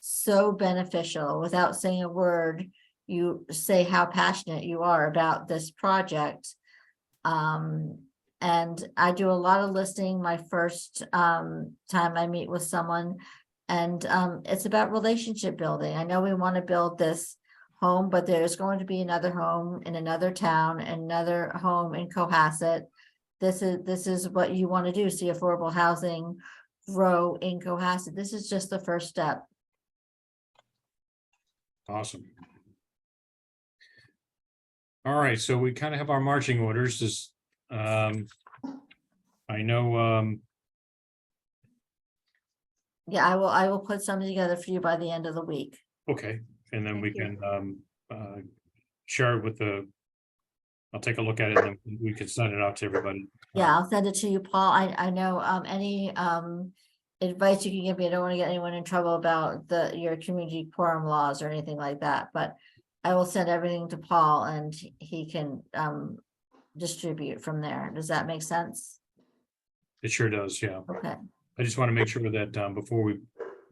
so beneficial. Without saying a word, you say how passionate you are about this project. And I do a lot of listening my first time I meet with someone. And it's about relationship building. I know we want to build this home, but there's going to be another home in another town, another home in Cohasset. This is what you want to do, see affordable housing grow in Cohasset. This is just the first step. Awesome. All right, so we kind of have our marching orders. I know, Yeah, I will put something together for you by the end of the week. okay, and then we Thank can share it with I'll take a look at it and then we can send it out to everybody. Yeah, I'll send it to you, Paul. I know any advice you can give me. I don't want to get anyone in trouble about your community quorum laws or anything like that, but I will send everything to Paul and he can distribute from there. Does that make sense? It sure does, yeah. Okay, I just want to make sure that before if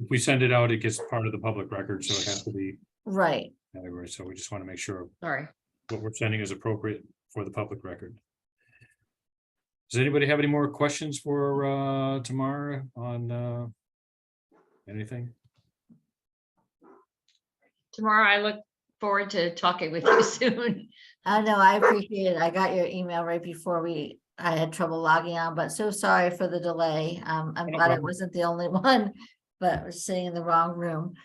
we send it out, it gets part of the public record, so it has to be right. everywhere. So we just want to make sure Sorry. what we're sending is appropriate for the public record. Does anybody have any more questions for Tamara on anything? Tomorrow, I look forward to talking with you soon. I know, I appreciate it. I got your email right before I had trouble logging on, but so sorry for the delay. I'm No glad I problem. wasn't the only one, but I was sitting in the wrong room.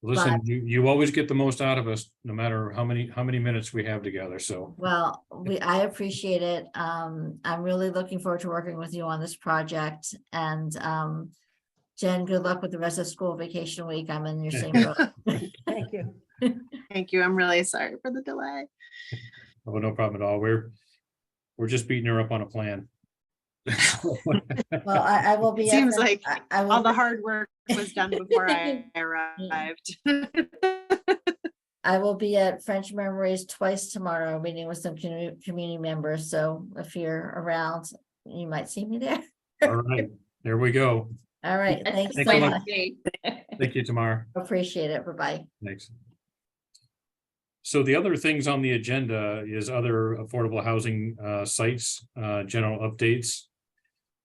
Listen, you always get the most out of us, no matter how many minutes we have together, so. Well, I appreciate it. I'm really looking forward to working with you on this project and Jen, good luck with the rest of school vacation week. I'm in your same boat. Thank you. Thank you. I'm really sorry for the delay. Oh, no problem at all. We're just beating her up on a plan. Well, I will be. Seems like I will all the hard work was done before I arrived. I will be at French Memories twice tomorrow, meeting with some community members. So if you're around, you might see me there. All right, there we go. All right, thanks Thank so you. much. Thank you, Tamara. Appreciate it. Bye-bye. Thanks. So the other things on the agenda is other affordable housing sites, general updates.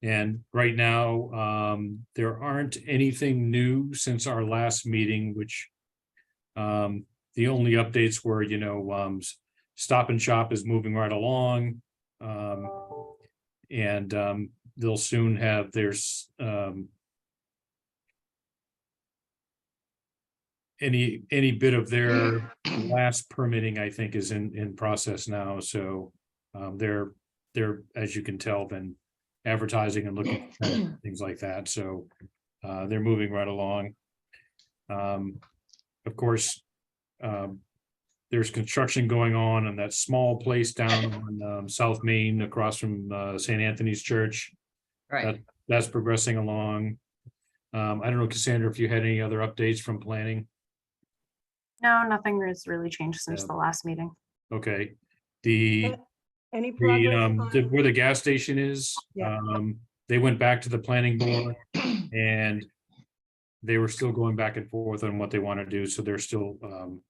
And right now, there aren't anything new since our last meeting, which the only updates were, Stop and Shop is moving right along. And they'll soon have any bit of their last permitting, I think, is in process now. So they're, as you can tell, been advertising and looking for things like that. So they're moving right along. Of course, there's construction going on that small place down on South Main across from St. Anthony's Church. Right. That's progressing along. I don't know, Cassandra, if you had any other updates from planning. No, nothing has really changed since Yeah. the last meeting. Okay, the Any progress? on- where the gas station is, Yeah. they went back to the planning board and they were still going back and forth on what they want to do, so they're still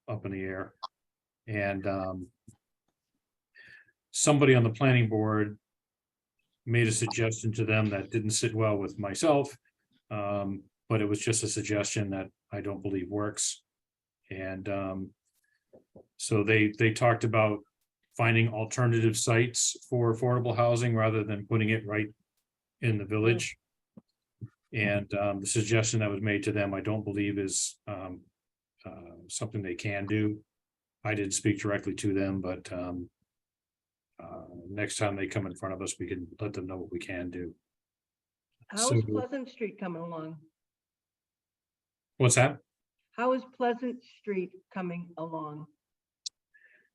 up in the air. And somebody on the planning board made a suggestion to them that didn't sit well with myself. But it was just a suggestion that I don't believe works. And so they talked about finding alternative sites for affordable housing rather than putting it right in the village. And the suggestion that was made to them, I don't believe is something they can do. I didn't speak directly to them, but next time they come in front of us, we can let them know what we can do. How So- is Pleasant Street coming along? What's that? How is Pleasant Street coming along?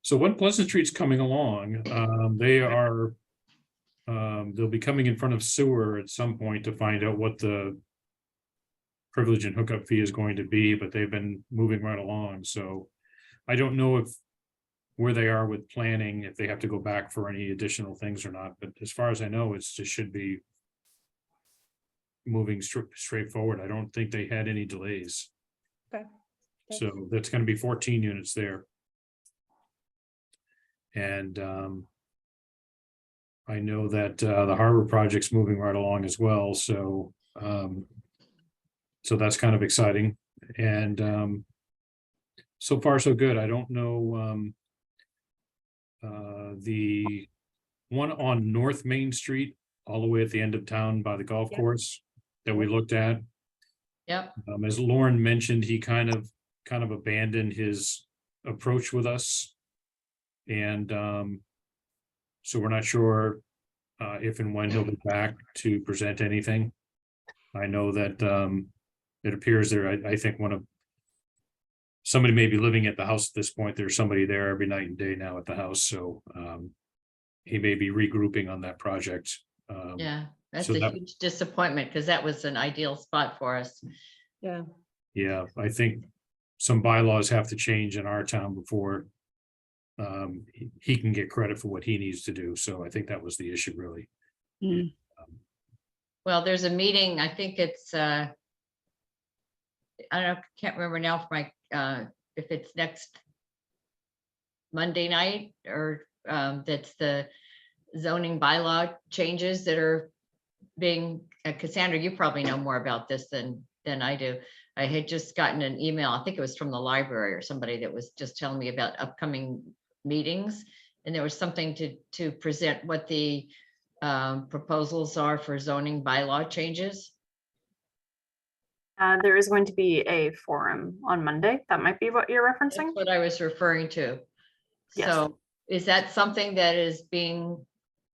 So when Pleasant Street's coming along, they are, they'll be coming in front of sewer at some point to find out what the privilege and hookup fee is going to be, but they've been moving right along, so I don't know if where they are with planning, if they have to go back for any additional things or not, but as far as I know, it's just should be moving straight forward. I don't think they had any delays. Okay. So that's gonna be 14 units there. And I know that the harbor project's moving right along as well, so so that's kind of exciting. And so far so good. I don't know the one on North Main Street, all the way at the end of town by the golf Yep. course that we looked at. Yep, As Lauren mentioned, he kind of abandoned his approach with us. And so we're not sure if and when he'll be back to present anything. I know that it appears there, I think somebody may be living at the house at this point. There's somebody there every night and day now at the house, so he may be regrouping on that project. yeah, that's so a that- huge disappointment because that was an ideal spot for us. Yeah, Yeah, I think some bylaws have to change in our town before he can get credit for what he needs to do. So I think that was the issue, really. Mm. Well, there's a meeting, I think it's, I don't know, can't remember now if if it's next Monday night or that's the zoning bylaw changes that are being, Cassandra, you probably know more about this than I do. I had just gotten an email, I think it was from the library or somebody that was just telling me about upcoming meetings. And there was something to present what the proposals are for zoning bylaw changes. There is going to be a forum on Monday. That might be what you're referencing. That's what I was referring to. Yes. So is that something that is being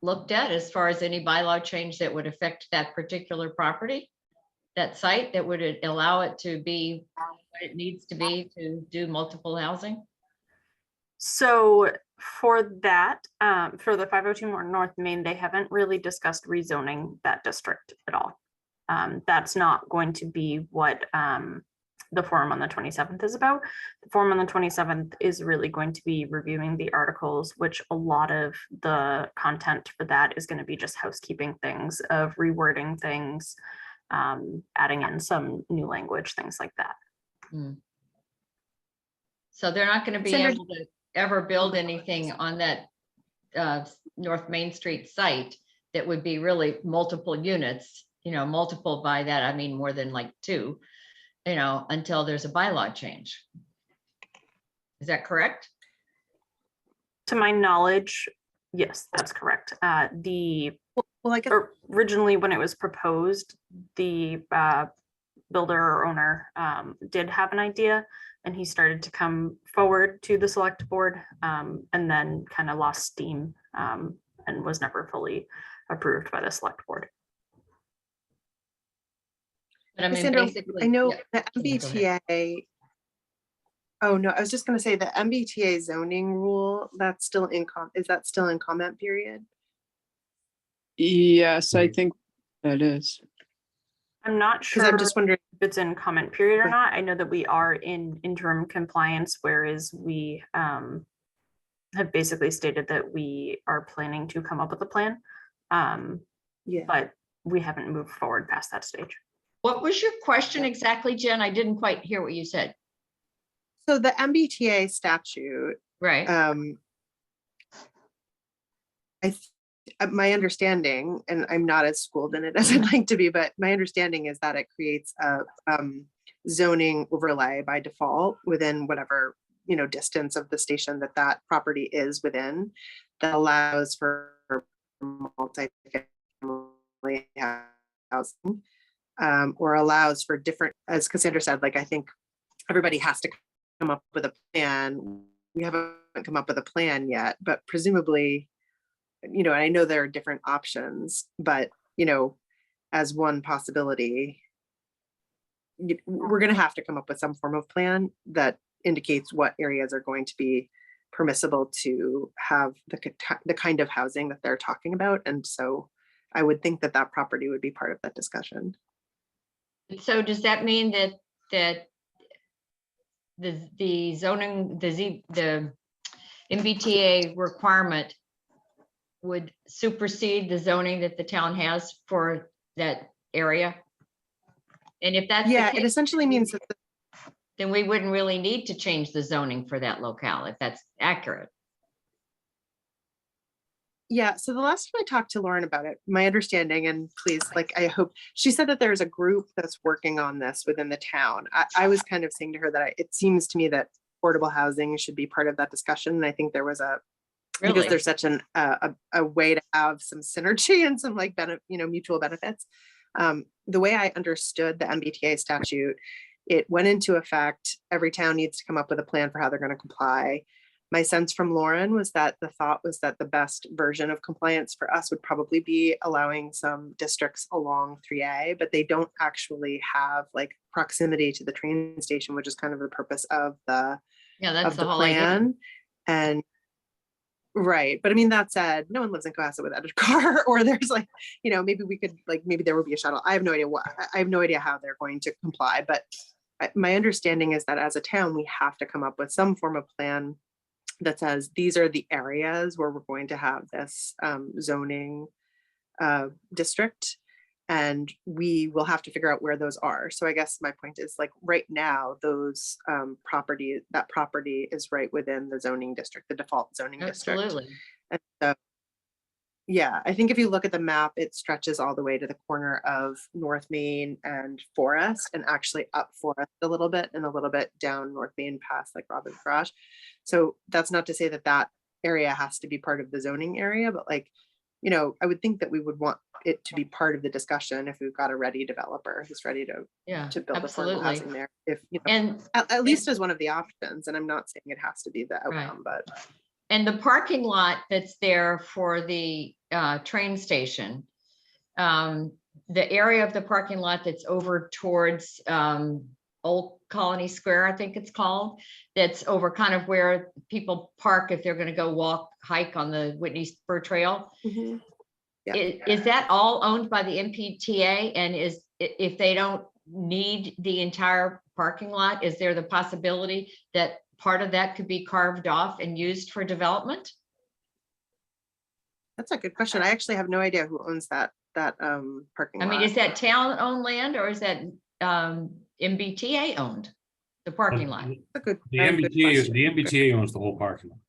looked at as far as any bylaw change that would affect that particular property? That site that would allow it to be what it needs to be to do multiple housing? So for that, for the 502 North Main, they haven't really discussed rezoning that district at all. That's not going to be what the forum on the 27th is about. The forum on the 27th is really going to be reviewing the articles, which a lot of the content for that is going to be just housekeeping things of rewording things, adding in some new language, things like that. So they're not going to be Sandra- able to ever build anything on that North Main Street site that would be really multiple units, multiple by that, I mean, more than like 2, until there's a bylaw change. Is that correct? To my knowledge, yes, that's correct. Well, I guess Originally, when it was proposed, the builder or owner did have an idea, and he started to come forward to the select board, and then kind of lost steam and was never fully approved by the select board. But I mean, Cassandra, basically. I know yeah. the MBTA. Oh, no, I was just gonna say the MBTA zoning rule, that's still is that still in comment period? Yes, I think that is. I'm not Because sure I'm just wondering, if it's in comment period or Okay. not. I know that we are in interim compliance, whereas we have basically stated that we are planning to come up with a plan, yeah. but we haven't moved forward past that stage. What was your question exactly, Jen? I didn't quite hear what you said. So the MBTA statute, Right. my understanding, and I'm not as schooled in it as I'd like to be, but my understanding is that it creates a zoning overlay by default within whatever, distance of the station that property is within, that allows for multi-family housing, or allows for different, as Cassandra said, like, I think everybody has to come up with a plan we haven't come up with a plan yet, but presumably, and I know there are different options, but, as one possibility, we're going to have to come up with some form of plan that indicates what areas are going to be permissible to have the kind of housing that they're talking about. And so I would think that that property would be part of that discussion. So does that mean that the zoning, the MBTA requirement would supersede the zoning that the town has for that area? And if that's the Yeah, it case, essentially means that then we wouldn't really need to change the zoning for that locale, if that's accurate. yeah, so the last time I talked to Lauren about it, my understanding, and please, I hope, she said that there's a group that's working on this within the town. I was kind of saying to her that it seems to me that affordable housing should be part of that discussion. And I think there was because Really? there's such a way to have some synergy and some mutual benefits. The way I understood the MBTA statute, it went into effect. Every town needs to come up with a plan for how they're going to comply. My sense from Lauren was that the thought was that the best version of compliance for us would probably be allowing some districts along 3A, but they don't actually have proximity to the train station, which is kind of the purpose of the Yeah, that's of the the whole idea. plan. And right. But I mean, that said, no one lives in Cohasset without a car, or there's maybe we could maybe there would be a shuttle. I have no idea how they're going to comply, but my understanding is that as a town, we have to come up with some form of plan that says these are the areas where we're going to have this zoning district, and we will have to figure out where those are. So I guess my point is right now, those that property is right within the zoning district, the default zoning district. Absolutely. And so, yeah, I think if you look at the map, it stretches all the way to the corner of North Main and Forest, and actually up Forest a little bit and a little bit down North Main past Robin's Garage. So that's not to say that that area has to be part of the zoning area, but I would think that we would want it to be part of the discussion if we've got a ready developer who's ready to Yeah, build affordable absolutely. housing there. If And at least as one of the options, and I'm not saying it has to be the outcome, but the parking lot that's there for the train station, the area of the parking lot that's over towards Old Colony Square, I think it's called, that's over kind of where people park if they're going to go hike on the Whitney Spur Trail. Yeah. Is that all owned by the MBTA? And if they don't need the entire parking lot, is there the possibility that part of that could be carved off and used for development? that's a good question. I actually have no idea who owns that parking I lot. mean, is that town-owned land or is that MBTA owned, the parking lot? That's a good The very good question. MBTA owns the whole parking lot.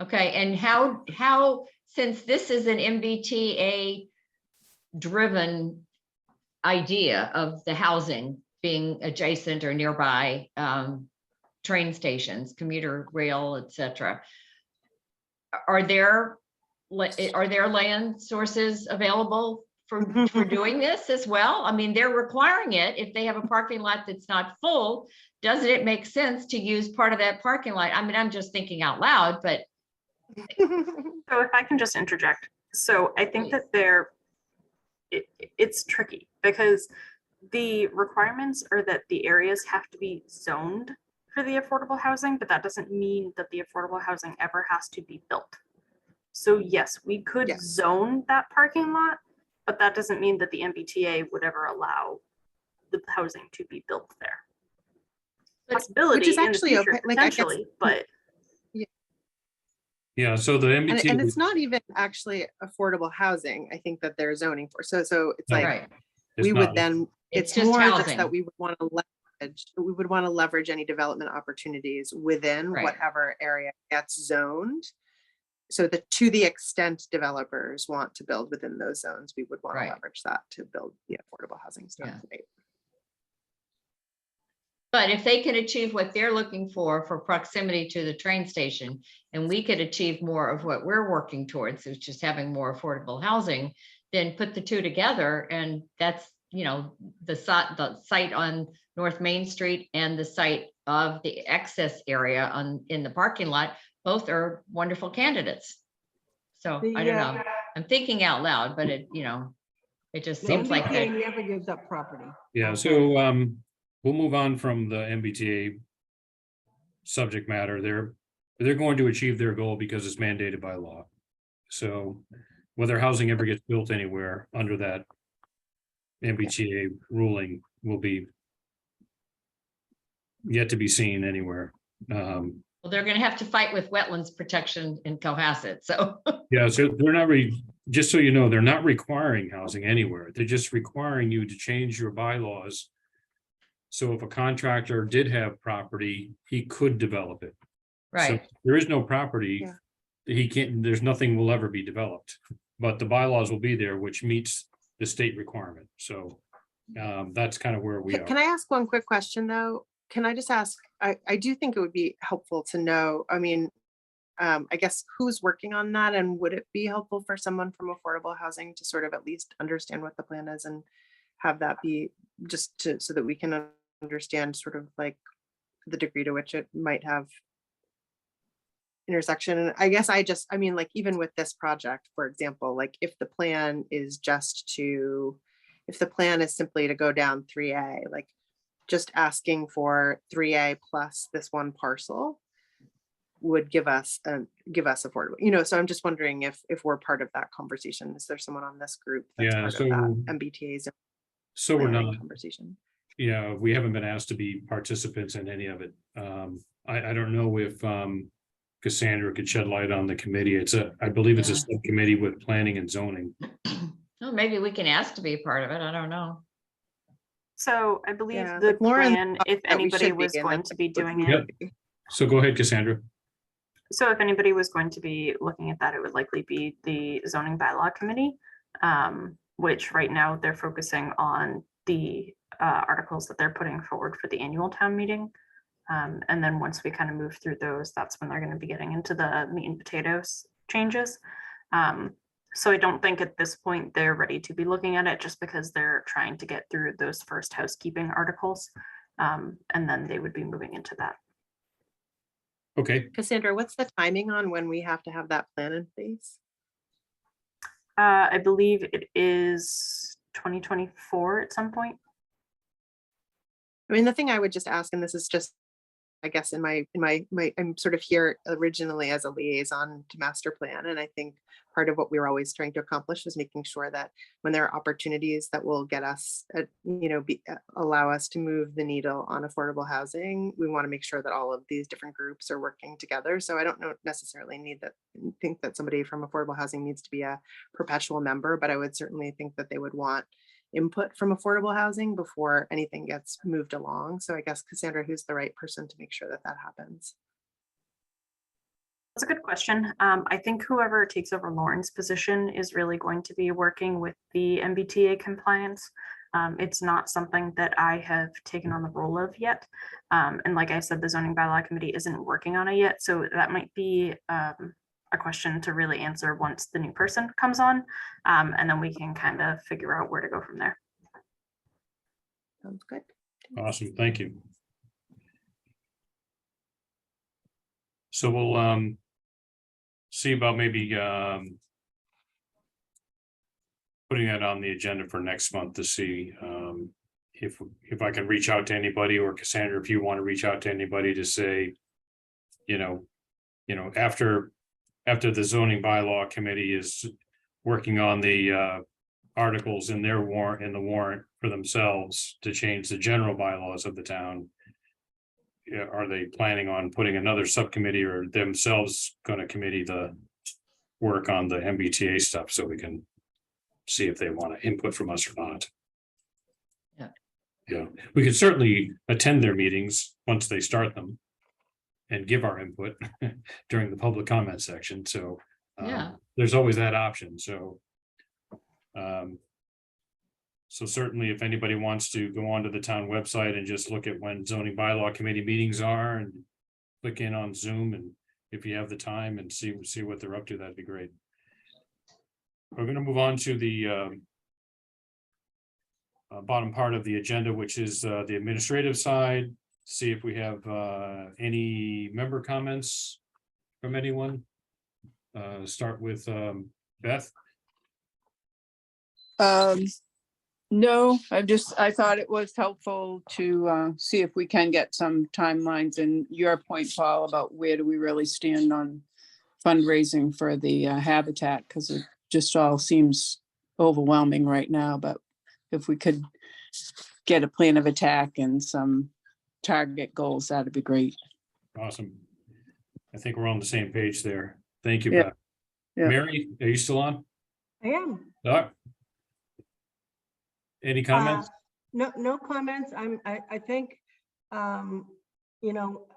Okay, and how, since this is an MBTA driven idea of the housing being adjacent or nearby train stations, commuter rail, etc., are there land sources available for doing this as well? I mean, they're requiring it. If they have a parking lot that's not full, doesn't it make sense to use part of that parking lot? I mean, I'm just thinking out loud, but So if I can just interject. So I think that it's tricky because the requirements are that the areas have to be zoned for the affordable housing, but that doesn't mean that the affordable housing ever has to be built. So yes, we could Yes. zone that parking lot, but that doesn't mean that the MBTA would ever allow the housing to be built there. Possibility is in the actually future, okay, I guess- potentially, but Yeah, so the and MBTA, it's not even actually affordable housing. I think that they're zoning for. So it's right, we would then, It's it's just more just housing. that we would want to leverage any development opportunities within Right. whatever area gets zoned. So that to the extent developers want to build within those zones, we would want Right. to leverage that to build the affordable housing stuff. Yeah. Right? but if they can achieve what they're looking for proximity to the train station, and we could achieve more of what we're working towards, which is having more affordable housing, then put the two together, and that's you know, the site on North Main Street and the site of the access area in the parking lot, both are wonderful candidates. So I don't know, I'm thinking out loud, but it, you know, it just The seems like MBTA that. never gives up property. Yeah, so we'll move on from the MBTA subject matter. They're going to achieve their goal because it's mandated by law. So whether housing ever gets built anywhere under that MBTA ruling will be yet to be seen anywhere. Well, they're gonna have to fight with wetlands protection in Cohasset, so. Yeah, so they're not just so you know, they're not requiring housing anywhere. They're just requiring you to change your bylaws. So if a contractor did have property, he could develop it. So Right, if there is no property. Yeah. He can't, there's nothing will ever be developed, but the bylaws will be there, which meets the state requirement. So that's kind of where we Can are. I ask one quick question, though? Can I just ask, I do think it would be helpful to know, I mean, I guess who's working on that, and would it be helpful for someone from affordable housing to sort of at least understand what the plan is and have that be just to, so that we can understand sort of like the degree to which it might have intersection? And I guess I mean, like, even with this project, for example, like if the plan is simply to go down 3A, like just asking for 3A plus this one parcel would give us affordable, you know, so I'm just wondering if we're part of that conversation. Is there someone on this group that's Yeah, part so- of that MBTA's So we're planning not, conversation? yeah, we haven't been asked to be participants in any of it. I don't know if Cassandra could shed light on the committee. I believe it's a Yeah. subcommittee with planning and zoning. well, maybe we can ask to be a part of it, I don't know. So I believe Yeah, the like Lauren plan, thought if that we anybody should be, was and going that's to be what doing we it, Yep. should be. So go ahead, Cassandra. so if anybody was going to be looking at that, it would likely be the zoning bylaw committee, which right now they're focusing on the articles that they're putting forward for the annual town meeting. And then once we kind of move through those, that's when they're going to be getting into the meat and potatoes changes. So I don't think at this point they're ready to be looking at it, just because they're trying to get through those first housekeeping articles. And then they would be moving into that. Okay, Cassandra, what's the timing on when we have to have that plan in place? I believe it is 2024 at some point. I mean, the thing I would just ask, and this is just, I guess, in my, I'm sort of here originally as a liaison to master plan. And I think part of what we were always trying to accomplish was making sure that when there are opportunities that will get us, allow us to move the needle on affordable housing, we want to make sure that all of these different groups are working together. So I don't necessarily think that somebody from affordable housing needs to be a perpetual member, but I would certainly think that they would want input from affordable housing before anything gets moved along. So I guess, Cassandra, who's the right person to make sure that that happens? That's a good question. I think whoever takes over Lauren's position is really going to be working with the MBTA compliance. It's not something that I have taken on the role of yet. And like I said, the zoning bylaw committee isn't working on it yet. So that might be a question to really answer once the new person comes on. And then we can kind of figure out where to go from there. Sounds good. awesome, thank you. So we'll see about maybe putting that on the agenda for next month to see if I can reach out to anybody, or Cassandra, if you want to reach out to anybody to say, after the zoning bylaw committee is working on the articles in their warrant, in the warrant for themselves to change the general bylaws of the town. Yeah, are they planning on putting another subcommittee or themselves going to committee the work on the MBTA stuff, so we can see if they want to input from us or not? Yeah. Yeah, we could certainly attend their meetings once they start them and give our input during the public comment section. So Yeah. there's always that option. So certainly if anybody wants to go onto the town website and just look at when zoning bylaw committee meetings are and click in on Zoom, and if you have the time and see what they're up to, that'd be great. We're going to move on to the bottom part of the agenda, which is the administrative side. See if we have any member comments from anyone. Start with Beth. No, I thought it was helpful to see if we can get some timelines, and your point, Paul, about where do we really stand on fundraising for the Habitat, because it just all seems overwhelming right now, but if we could get a plan of attack and some target goals, that'd be great. Awesome. I think we're on the same page there. Thank you, Yeah. Beth. Yeah. Mary, are you still on? I am. Doc? Any comments? No comments. I think, you know,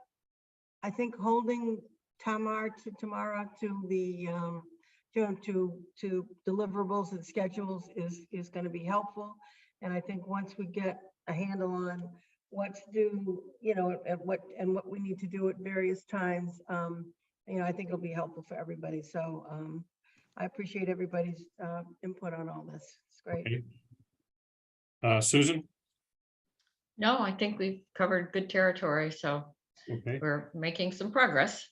I think holding Tamara to the, to deliverables and schedules is going to be helpful. And I think once we get a handle on what's due, you know, and what we need to do at various times, you know, I think it'll be helpful for everybody. So I appreciate everybody's input on all this. It's great. Okay. Susan? No, I think we've covered good territory, so Okay, we're making some progress.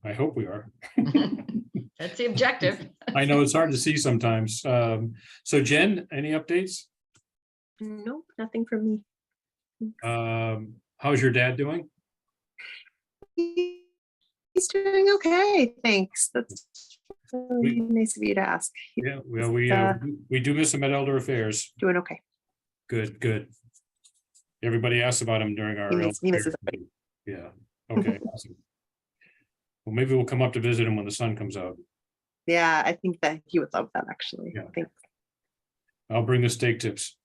I hope we are. That's the objective. I know it's hard to see sometimes. So Jen, any updates? Nope, nothing from me. How's your dad doing? He's doing okay, thanks. That's really nice of you to ask. He's Yeah, well, we do miss him at Elder Affairs. doing okay. Good, good. Everybody asked about him during our. He Elder misses Affairs meeting. Yeah, okay, awesome. Well, maybe we'll come up to visit him when the sun comes out. Yeah, I think that he would love that, actually. Yeah. Thanks. I'll bring the steak tips.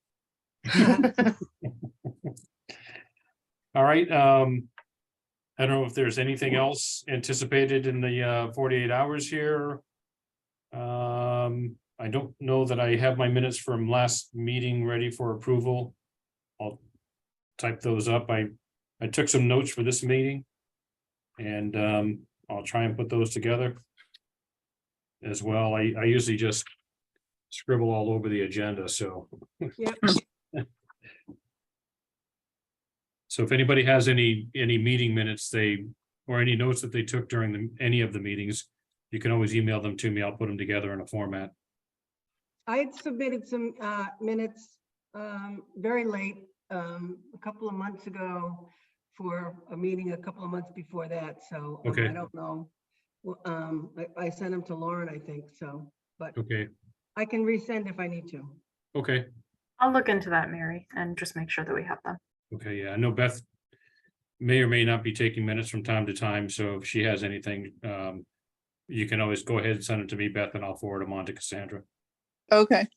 All right, I don't know if there's anything else anticipated in the 48 hours here. I don't know that I have my minutes from last meeting ready for approval. I'll type those up. I took some notes for this meeting. And I'll try and put those together as well. I usually just scribble all over the agenda, so. Yep. So if anybody has any meeting minutes or any notes that they took during any of the meetings, you can always email them to me. I'll put them together in a format. I had submitted some minutes very late, a couple of months ago for a meeting a couple of months before that. So Okay. I don't know. I sent them to Lauren, I think so, but Okay, I can resend if I need to. okay, I'll look into that, Mary, and just make sure that we have them. okay, yeah, I know Beth may or may not be taking minutes from time to time, so if she has anything, you can always go ahead and send it to me, Beth, and I'll forward them on to Cassandra. Okay,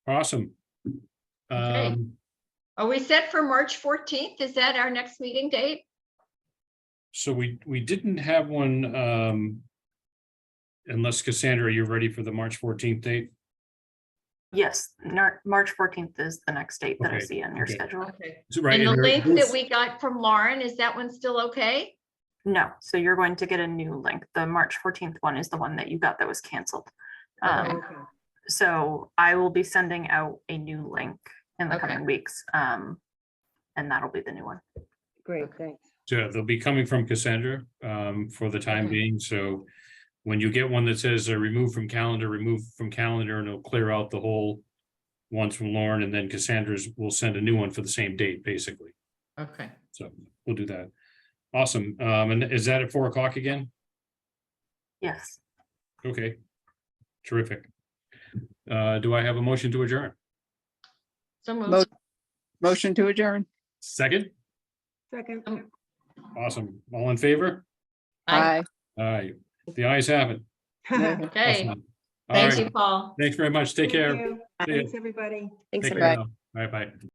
Awesome. Okay. Are we set for March 14th? Is that our next meeting date? So we didn't have one, unless Cassandra, you're ready for the March 14th date? Yes, March 14th is the next date that I Okay, see on your okay. schedule. Okay. So, right, And the there- link that we got from Lauren, is that one still okay? No, so you're going to get a new link. The March 14th one is the one that you got that was canceled. Okay. Okay. So I will be sending out a new link in the Okay. coming weeks. And that'll be the new one. Great, thanks. So they'll be coming from Cassandra for the time Okay. being, so when you get one that says remove from calendar, and it'll clear out the whole ones from Lauren, and then Cassandra's will send a new one for the same date, basically. Okay. So we'll do that. Awesome. And is that at 4 o'clock again? Yes. Okay. Terrific. Do I have a motion to adjourn? So Mo- moved. motion to adjourn. Second? Second. Awesome. All in favor? Aye. Aye. The ayes have it. Aye. Okay, Awesome. All thank right. you, Paul. Thanks very much. Take Thank care. you. See ya. Thanks, everybody. Thanks, Take everybody. care now. Bye-bye.